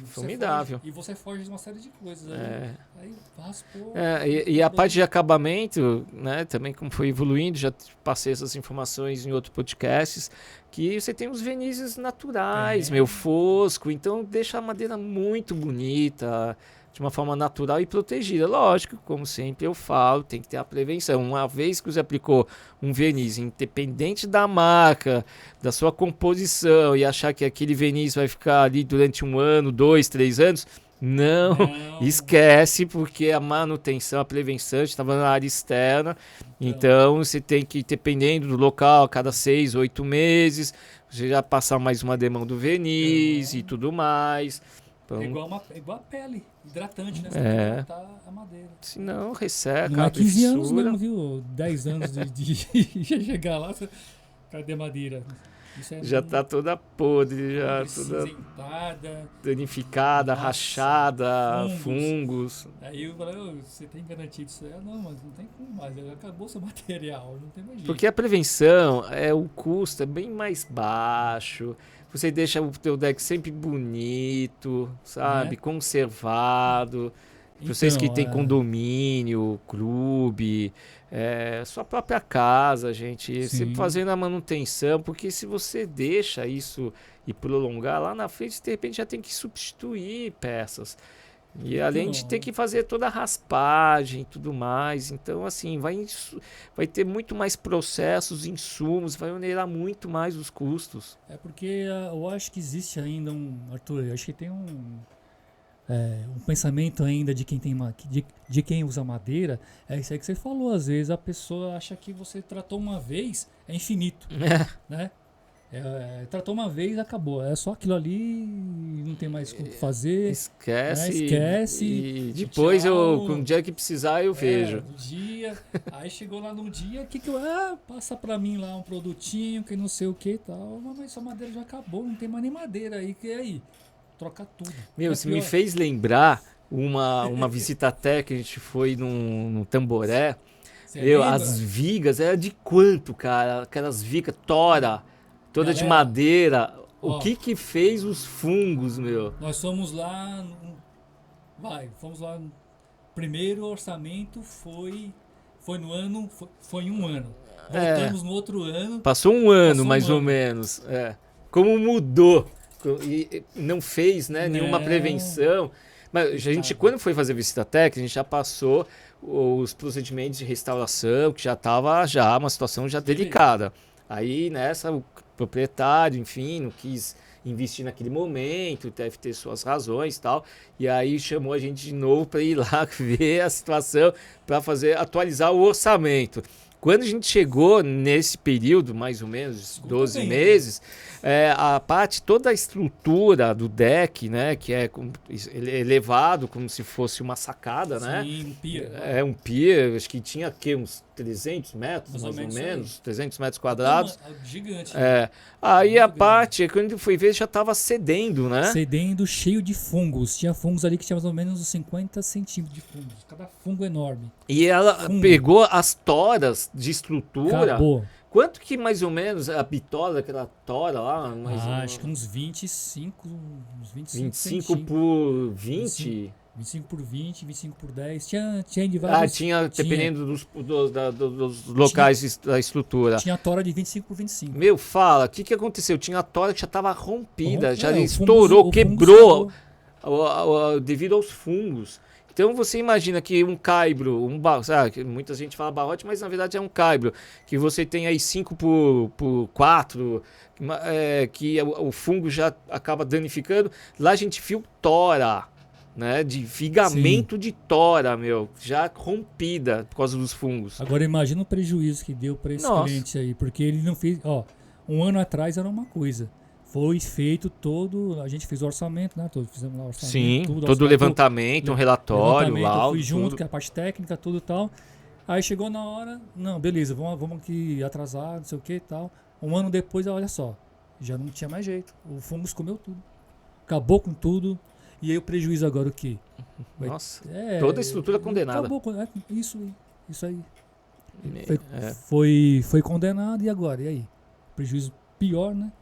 Formidável. E você foge de uma série de coisas. Aí raspou. E a parte de acabamento, né? Também como foi evoluindo, já passei essas informações em outros podcasts, que você tem os vernizes naturais, meio fosco, então deixa a madeira muito bonita. de uma forma natural e protegida. Lógico, como sempre eu falo, tem que ter a prevenção. Uma vez que você aplicou um verniz, independente da marca, da sua composição, e achar que aquele verniz vai ficar ali durante 1 ano, 2, 3 anos, não, esquece, porque a manutenção, a prevenção, estava na área externa, então você tem que, dependendo do local, a cada 6, 8 meses, você já passar mais uma demão do verniz e tudo mais. Então, é igual a pele, hidratante, né? Você É. tem que hidratar a madeira. senão resseca, Não é abre 15 anos fissura. não, viu? 10 anos de chegar lá, cadê a madeira? Isso é Já tá toda podre, já toda cinzentada. danificada, Nossa, rachada, fungos. fungos. Aí eu falei, você tem garantia disso aí? Não, mas não tem como mais, acabou seu material, não tem mais jeito. Porque a prevenção, o custo é bem mais baixo. Você deixa o teu deck sempre bonito, sabe? Né? Conservado. Vocês que Então, têm condomínio, clube, sua própria casa, gente, Sim. sempre fazendo a manutenção, porque se você deixa isso e prolongar, lá na frente, de repente já tem que substituir peças. E além de ter que fazer toda a raspagem e tudo mais, então assim, vai ter muito mais processos, insumos, vai onerar muito mais os custos. É porque eu acho que existe ainda Arthur, eu acho que tem um pensamento ainda de quem de quem usa madeira, é isso aí que você falou, às vezes a pessoa acha que você tratou uma vez, é infinito, né? Tratou uma vez, acabou, é só aquilo ali, não tem mais o que fazer. Esquece. Esquece. E depois um dia que precisar eu vejo. Um dia, aí chegou lá num dia, passa pra mim lá um produtinho, que não sei o que e tal, mas sua madeira já acabou, não tem mais nem madeira aí, que aí? Trocar tudo. Meu, você me fez lembrar uma visita até que a gente foi num Tamboré. As vigas, era de quanto, cara? Aquelas vigas tora, toda de madeira. O que fez os fungos, meu? Nós fomos lá, primeiro orçamento foi em um ano. Voltamos no outro ano. Passou um ano, mais ou menos. Como mudou? E não fez, né, nenhuma prevenção. Mas a gente, quando foi fazer visita técnica, a gente já passou os procedimentos de restauração, que já estava uma situação já delicada. Aí nessa, o proprietário, enfim, não quis investir naquele momento, deve ter suas razões e tal. E aí chamou a gente de novo para ir lá ver a situação, para atualizar o orçamento. Quando a gente chegou nesse período, mais ou menos 12 meses, toda a estrutura do deck, né, que é elevado como se fosse uma sacada, né? Sim, um pier. Um pier, acho que tinha uns 300 metros, mais ou menos, 300 metros quadrados. Gigante. Aí a parte, quando foi ver, já estava cedendo, né? Cedendo, cheio de fungos. Tinha fungos ali que tinha mais ou menos uns 50 centímetros de fungos. Cada fungo enorme. E ela pegou as toras de estrutura. Acabou. Quanto que mais ou menos a bitola, aquela tora lá? Acho que uns 25. Uns 25 por 20? 25 por 20, 25 por 10. Tinha de vários. Tinha, dependendo dos locais da estrutura. Tinha tora de 25 por 25. Meu, fala, o que aconteceu? Tinha a tora que já estava rompida, já estourou, quebrou devido aos fungos. Então você imagina que um caibro, muita gente fala barrote, mas na verdade é um caibro, que você tem aí 5 por 4, que o fungo já acaba danificando. Lá a gente viu tora, né, de vigamento de tora, meu, já rompida por causa dos fungos. Agora imagina o prejuízo que deu para esse cliente aí, porque ele não fez, um ano atrás era uma coisa. Foi feito a gente fez o orçamento, né? Fizemos lá o orçamento. Sim, todo o levantamento, um relatório, laudo. Eu fui junto, que é a parte técnica, tudo e tal. Aí chegou na hora, não, beleza, vamos aqui atrasar, não sei o que e tal. Um ano depois, olha só, já não tinha mais jeito. O fungos comeu tudo. Acabou com tudo. E aí o prejuízo agora o quê? Nossa, toda a estrutura condenada. Acabou com isso aí. Foi condenado e agora? E aí? Prejuízo pior, né?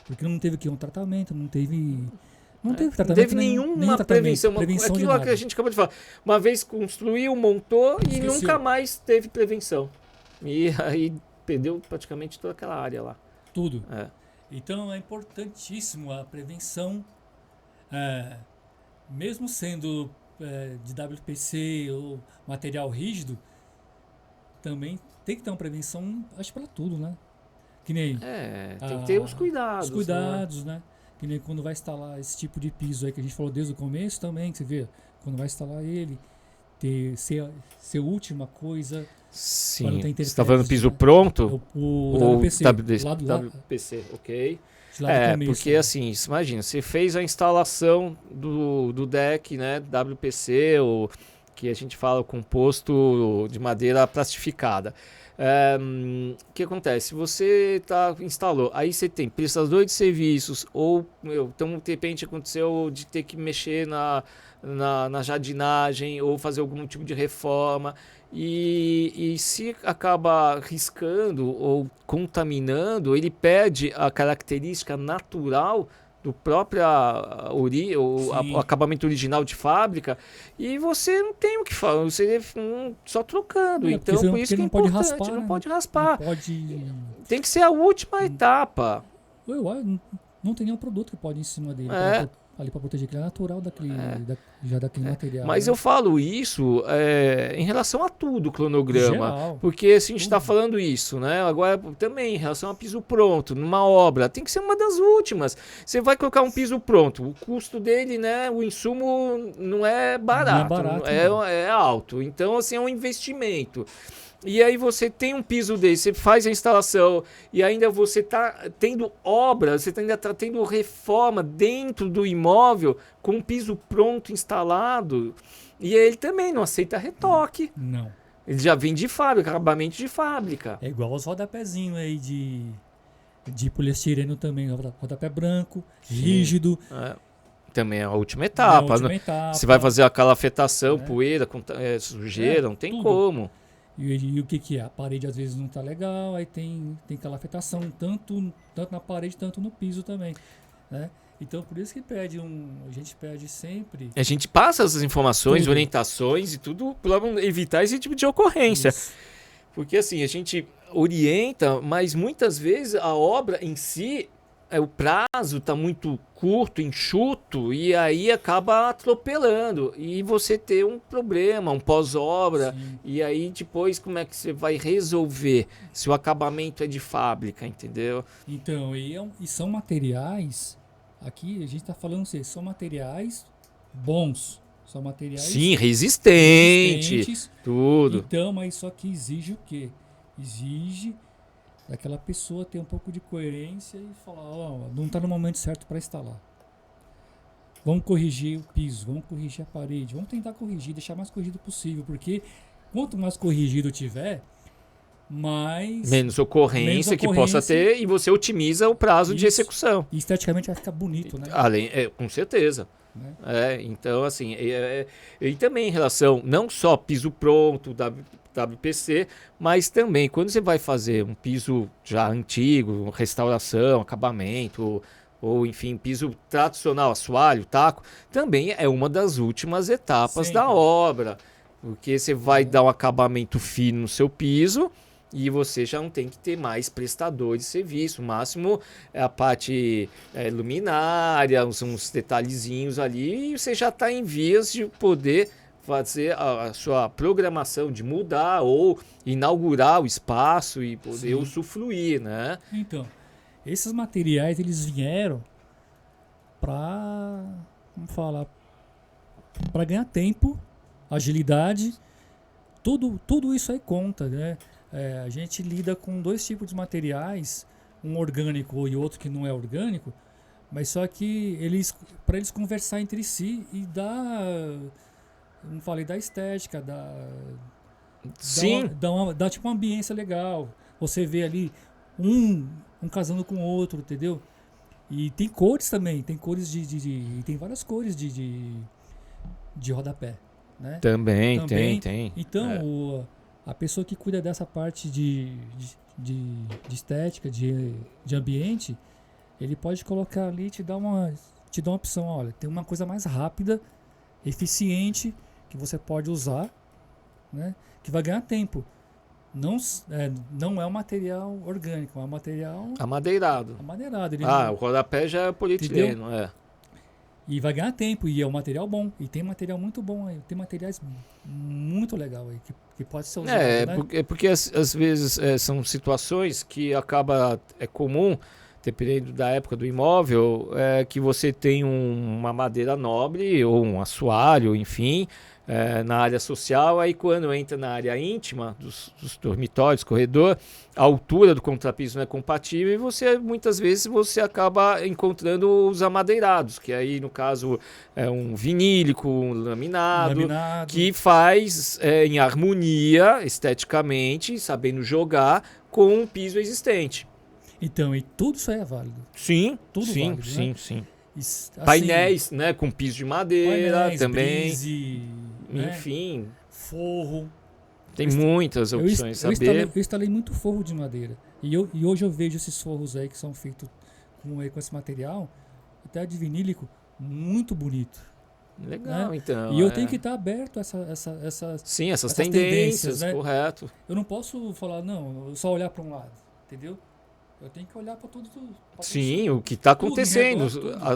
Porque não teve aqui um tratamento, não teve tratamento. Não teve nenhuma prevenção. Aquilo que a gente acabou de falar. Uma vez construiu, montou e nunca mais teve prevenção. E aí perdeu praticamente toda aquela área lá. Tudo. Então é importantíssimo a prevenção, mesmo sendo de WPC ou material rígido, também tem que ter uma prevenção, acho, para tudo, né? Que nem Tem que ter os os cuidados, né? cuidados, né? Que nem quando vai instalar esse tipo de piso aí que a gente falou desde o começo também, que você vê, quando vai instalar ele, ser última coisa, para não Sim. ter Você está falando interferência, piso né? pronto? O Ou WPC, lá WPC, ok. de lá do começo. Porque assim, imagina, você fez a instalação do deck, né, WPC, ou que a gente fala composto de madeira plastificada. O que acontece? Você instalou, aí você tem prestador de serviços, ou então de repente aconteceu de ter que mexer na jardinagem, ou fazer algum tipo de reforma. E se acaba riscando ou contaminando, ele perde a característica natural do próprio Sim. acabamento original de fábrica, e você não tem o que falar, você só trocando. Então, por isso Porque que é não pode importante, raspar, não né? pode Não raspar. pode. Tem que ser a última etapa. Não tem nenhum produto que pode ir em cima dele É. ali para proteger, que é natural já daquele material. Mas né? eu falo isso em relação a tudo, cronograma. Geral. Porque assim, a gente está Tudo. falando isso, né? Agora também em relação a piso pronto, numa obra, tem que ser uma das últimas. Você vai colocar um piso pronto, o custo dele, né? O insumo não é barato, Não é barato, não. é alto. Então, assim, é um investimento. E aí você tem um piso desse, você faz a instalação e ainda você está tendo obra, você ainda está tendo reforma dentro do imóvel com um piso pronto instalado. E ele também não aceita retoque. Não. Ele já vem de fábrica, acabamento de fábrica. É igual os rodapézinhos aí de poliestireno também, rodapé branco, rígido. Também é a última Na etapa. última etapa. Você vai fazer aquela afetação, né? poeira, sujeira, não tem tudo. como. E o que é? A parede às vezes não tá legal, aí tem aquela afetação tanto na parede, tanto no piso também, né? Então por isso que a gente pede sempre. A gente passa essas informações, Tudo. orientações e tudo para evitar esse tipo de ocorrência. Isso. Porque assim, a gente orienta, mas muitas vezes a obra em si, o prazo está muito curto, enxuto, e aí acaba atropelando. E você ter um problema, um pós-obra, Sim. e aí depois como é que você vai resolver se o acabamento é de fábrica, entendeu? Então, e são materiais, aqui a gente está falando assim, são materiais bons, são materiais Sim, resistente, resistentes. tudo. Então, mas só que exige o quê? Exige daquela pessoa ter um pouco de coerência e falar, não está no momento certo para instalar. Vamos corrigir o piso, vamos corrigir a parede, vamos tentar corrigir, deixar mais corrigido possível, porque quanto mais corrigido tiver, mais Menos ocorrência que possa ter, e você otimiza o prazo de Isso. execução. E esteticamente vai ficar bonito, né? Com certeza. Né? Então, assim, e também em relação, não só piso pronto, WPC, mas também quando você vai fazer um piso já antigo, restauração, acabamento, ou enfim, piso tradicional, assoalho, taco, também é uma das últimas etapas da obra, porque você vai dar um acabamento fino no seu piso e você já não tem que ter mais prestadores de serviço. O máximo é a parte luminária, uns detalhezinhos ali, e você já está em vias de poder fazer a sua programação, de mudar ou inaugurar o espaço e poder usufruir, né? Então, esses materiais eles vieram para, vamos falar, para ganhar tempo, agilidade, tudo isso aí conta, né? A gente lida com dois tipos de materiais, um orgânico e outro que não é orgânico, mas só que para eles conversar entre si e dar, não falei, da estética, Sim. dá tipo uma ambiência legal. Você vê ali um casando com o outro, entendeu? E tem cores também, tem cores tem várias cores de rodapé, né? Também. Tem. Então, a pessoa que cuida dessa parte de estética, de ambiente, ele pode colocar ali e te dar uma opção. Olha, tem uma coisa mais rápida, eficiente, que você pode usar, né? Que vai ganhar tempo. Não é um material orgânico, é um material Amadeirado. amadeirado. O rodapé já é polietileno, E vai ganhar tempo, e é um material bom. E tem material muito bom aí. Tem materiais muito legal aí, que pode ser usado, né? Porque às vezes são situações que é comum, dependendo da época do imóvel, que você tem uma madeira nobre ou um assoalho, enfim, na área social. Aí quando entra na área íntima dos dormitórios, corredor, a altura do contrapiso não é compatível e muitas vezes você acaba encontrando os amadeirados, que aí no caso é um vinílico, um laminado. Que faz em harmonia, esteticamente, sabendo jogar com um piso existente. Então, e tudo isso aí é válido. Sim, Tudo sim, válido, sim, né? sim. Assim, Painéis, né, com piso de madeira painéis, também. brise, né? Enfim, Forro. tem muitas opções. Eu instalei muito forro de madeira. E hoje eu vejo esses forros aí que são feitos com esse material, até de vinílico, muito bonito. Legal, Né? então. E eu tenho que estar aberto a essas tendências, né? correto. Eu não posso falar, não, só olhar para um lado, entendeu? Eu tenho que olhar para tudo. Sim, o que está acontecendo,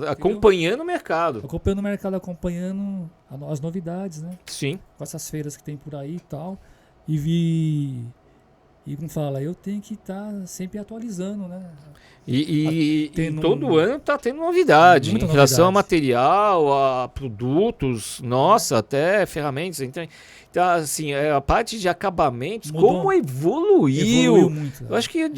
acompanhando o mercado. Acompanhando o mercado, acompanhando as novidades, né? Sim. Com essas feiras que tem por aí e tal. E como fala, eu tenho que estar sempre atualizando, né? E todo ano está tendo novidade em relação a material, a produtos, nossa, até ferramentas. Então, assim, a parte de acabamentos, como evoluiu muito. Eu acho que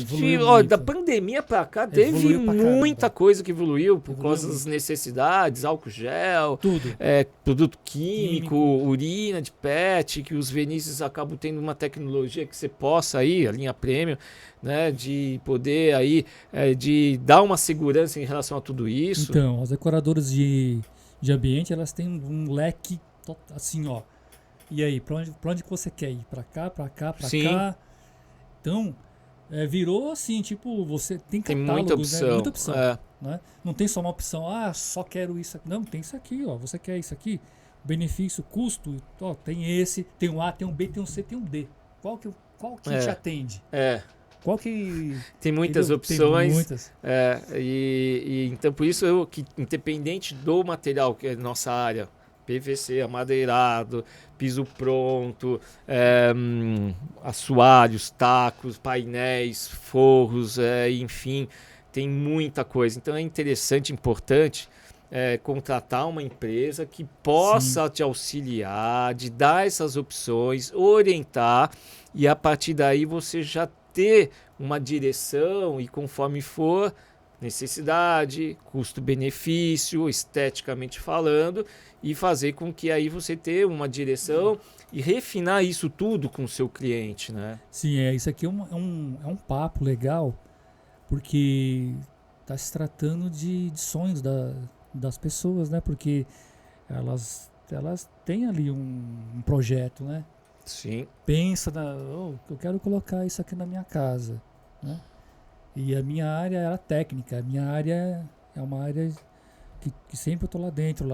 da pandemia para cá teve muita coisa que evoluiu por causa das necessidades, álcool gel, produto químico, urina de pet, que os vernices acabam tendo uma tecnologia que você possa aí, a linha premium, né, de poder aí de dar uma segurança em relação a tudo isso. Então, as decoradoras de ambiente, elas têm um leque assim, ó. E aí, pra onde que você quer ir? Pra cá, pra cá, pra cá? Então, virou assim, tipo, você tem catálogo, tem muita opção, né? Muita opção, né? Não tem só uma opção, só quero isso aqui. Não, tem isso aqui, ó. Você quer isso aqui? Benefício, custo, ó, tem esse, tem um A, tem um B, tem um C, tem um D. Qual que te atende? Qual que... Tem muitas opções. Tem muitas. Então, por isso, que independente do material, que é nossa área, PVC, amadeirado, piso pronto, assoalhos, tacos, painéis, forros, enfim, tem muita coisa. Então é interessante, importante contratar uma empresa que possa te auxiliar, de dar essas opções, orientar, e a partir daí você já ter uma direção e conforme for necessidade, custo-benefício, esteticamente falando, e fazer com que aí você tenha uma direção e refinar isso tudo com o seu cliente, né? Sim, isso aqui é um papo legal, porque está se tratando de sonhos das pessoas, né? Porque elas têm ali um projeto, né? Sim. Pensa, eu quero colocar isso aqui na minha casa, né? E a minha área era técnica, a minha área é uma área que sempre eu estou lá dentro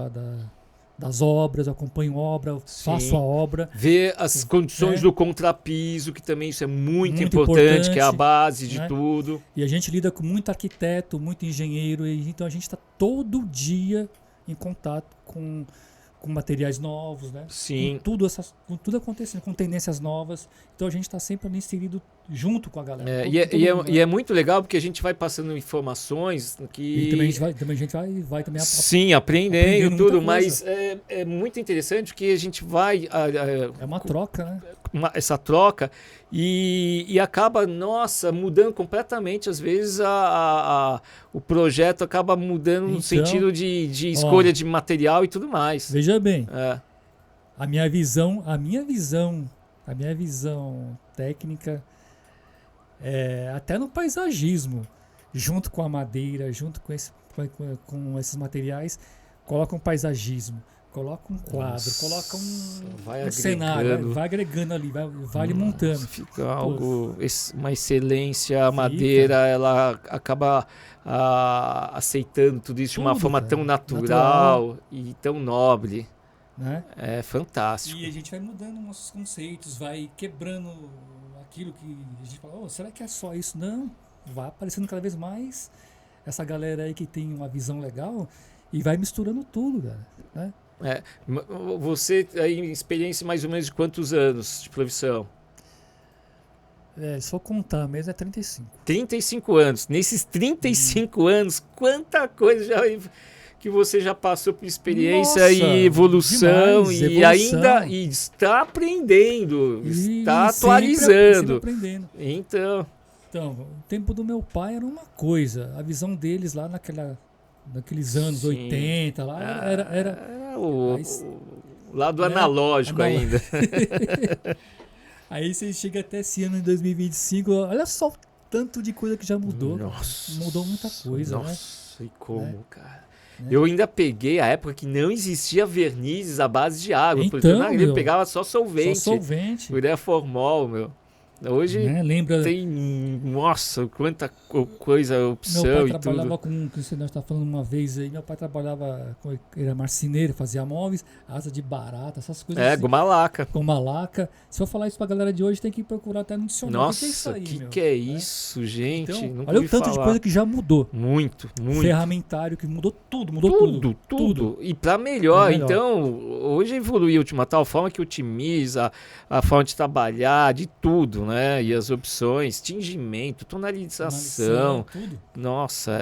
das obras, eu acompanho obra, faço a obra. Ver as condições do contrapiso, que também isso é muito importante, que é a base de tudo. E a gente lida com muito arquiteto, muito engenheiro, então a gente está todo dia em contato com materiais novos, né? Sim. Com tudo acontecendo, com tendências novas. Então a gente está sempre ali inserido junto com a galera. E é muito legal porque a gente vai passando informações que... E também a gente vai também sim, aprendendo tudo, mas é muito interessante que a gente vai... é uma troca, né? Essa troca e acaba, mudando completamente, às vezes o projeto acaba mudando no sentido de escolha de material e tudo mais. Veja bem, a minha visão técnica, até no paisagismo, junto com a madeira, junto com esses materiais, coloca um paisagismo. Coloca um quadro, coloca um cenário, vai agregando ali, vai montando. Fica uma excelência, a madeira, ela acaba aceitando tudo isso de uma forma tão natural e tão nobre. Né? É fantástico. E a gente vai mudando nossos conceitos, vai quebrando aquilo que a gente fala, será que é só isso? Não, vai aparecendo cada vez mais essa galera aí que tem uma visão legal e vai misturando tudo, cara. Né? Você tem experiência mais ou menos de quantos anos de profissão? Se for contar mesmo, é 35. 35 anos. Nesses 35 anos, quanta coisa que você já passou por experiência Nossa, e evolução, demais, e ainda está aprendendo, está atualizando. Sempre aprendendo. Então, o tempo do meu pai era uma coisa. A visão deles lá naqueles anos 80, lá era o lado né? analógico ainda. Aí você chega até esse ano em 2025, olha só o tanto de coisa que já mudou. Nossa, mudou muita coisa, né? Nossa, e como, cara? Né? Eu ainda peguei a época que não existia vernizes à base de água. Então, porque eu pegava só solvente. Só solvente. Por formol, meu. Hoje Lembra... tem, nossa, quanta coisa, opção meu pai e trabalhava tudo. com o que nós estávamos falando uma vez aí. Meu pai trabalhava, ele era marceneiro, fazia móveis, asa de barata, essas coisas assim. Goma laca. Goma laca. Se eu falar isso pra galera de hoje, tem que procurar até no dicionário. Nossa, que é isso, gente? Então, nunca olha o ouvi tanto falar. de coisa que já mudou. Muito. Ferramentário que mudou tudo. Tudo. E para melhor. Então, hoje evoluiu de uma tal forma que otimiza a forma de trabalhar, de tudo, né? E as opções, tingimento, tonalização. Tudo. Nossa,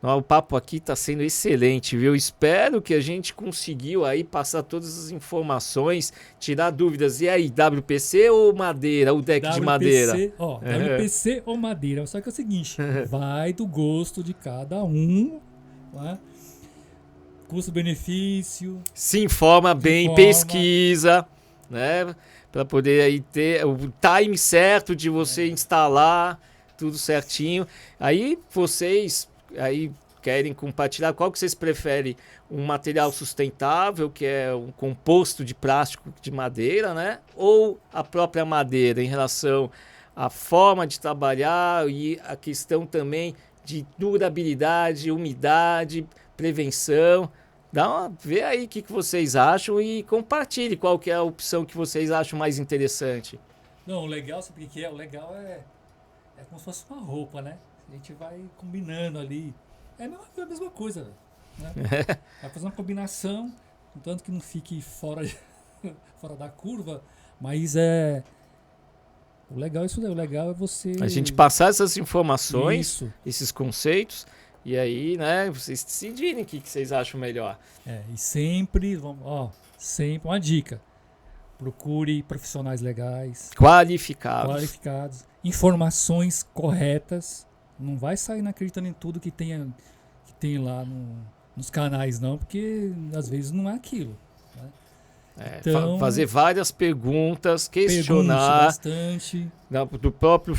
o papo aqui está sendo excelente, viu? Espero que a gente conseguiu aí passar todas as informações, tirar dúvidas. E aí, WPC ou madeira? O deck de madeira? WPC ou madeira. Só que é o seguinte, vai do gosto de cada um, né? Custo-benefício. Se informa bem, pesquisa, né? Para poder aí ter o time certo de você instalar tudo certinho. Aí vocês querem compartilhar qual que vocês preferem? Um material sustentável, que é um composto de plástico de madeira, né? Ou a própria madeira em relação à forma de trabalhar e a questão também de durabilidade, umidade, prevenção. Vê aí o que vocês acham e compartilhe qual que é a opção que vocês acham mais interessante. Não, o legal, sabe o que é? O legal é como se fosse uma roupa, né? A gente vai combinando ali. É a mesma coisa, né? Vai fazer uma combinação, contanto que não fique fora da curva, mas o legal é isso daí. O legal é você... A gente passar essas informações, esses conceitos... E aí, né, vocês decidirem o que vocês acham melhor. E sempre, sempre uma dica. Procure profissionais legais. Qualificados. Informações corretas. Não vai sair acreditando em tudo que tem lá nos canais, não, porque às vezes não é aquilo. Né? Então, fazer várias perguntas, questionar bastante. Do próprio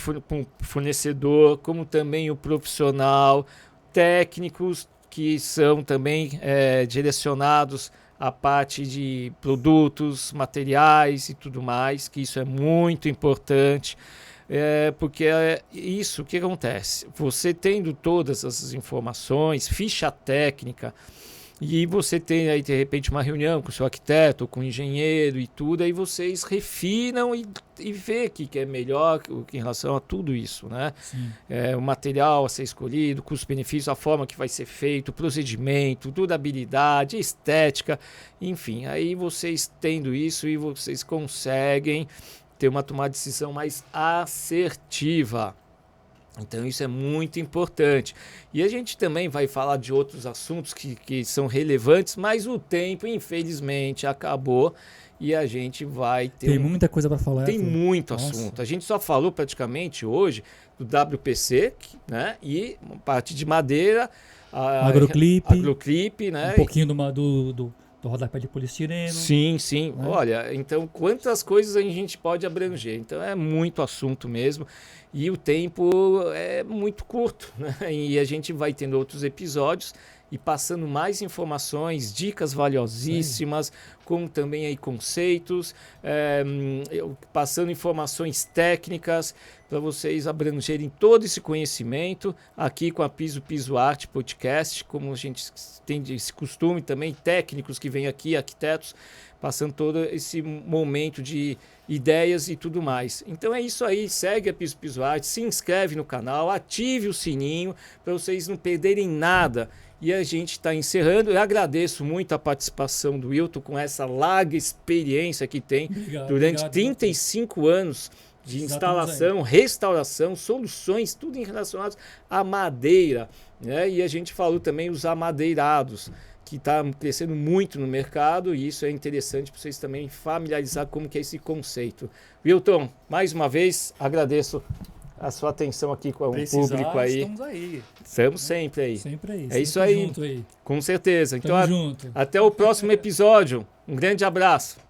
fornecedor, como também o profissional, técnicos que são também direcionados à parte de produtos, materiais e tudo mais, que isso é muito importante, porque isso que acontece. Você tendo todas essas informações, ficha técnica, e você tem aí de repente uma reunião com o seu arquiteto, com o engenheiro e tudo, aí vocês refinam e vê o que é melhor em relação a tudo isso, né? O material a ser escolhido, custo-benefício, a forma que vai ser feito, o procedimento, durabilidade, estética, enfim, aí vocês tendo isso e vocês conseguem ter uma tomada de decisão mais assertiva. Então isso é muito importante. E a gente também vai falar de outros assuntos que são relevantes, mas o tempo, infelizmente, acabou e a gente vai ter... Tem muita coisa para falar. Tem muito assunto. A gente só falou praticamente hoje do WPC, né? E uma parte de madeira, agroclipe, né? Um pouquinho do rodapé de poliestireno. Sim. Né? Olha, então quantas coisas a gente pode abranger. Então é muito assunto mesmo. E o tempo é muito curto, né? E a gente vai tendo outros episódios e passando mais informações, dicas valiosíssimas, como também aí conceitos, passando informações técnicas para vocês abrangerem todo esse conhecimento aqui com a Piso Arte Podcast, como a gente tem esse costume também, técnicos que vêm aqui, arquitetos, passando todo esse momento de ideias e tudo mais. Então é isso aí, segue a Piso Arte, se inscreve no canal, ative o sininho para vocês não perderem nada. E a gente está encerrando. Eu agradeço muito a participação do Wilton com essa larga experiência que tem durante obrigado, 35 anos de instalação, restauração, soluções, tudo relacionado à madeira, né? E a gente falou também os amadeirados, que está crescendo muito no mercado, e isso é interessante para vocês também familiarizar como que é esse conceito. Wilton, mais uma vez, agradeço a sua atenção aqui com o público aí. Estamos aí. Estamos sempre aí. Sempre aí. É isso aí. Junto aí. Com certeza. Então, junto. até o próximo episódio. Um grande abraço.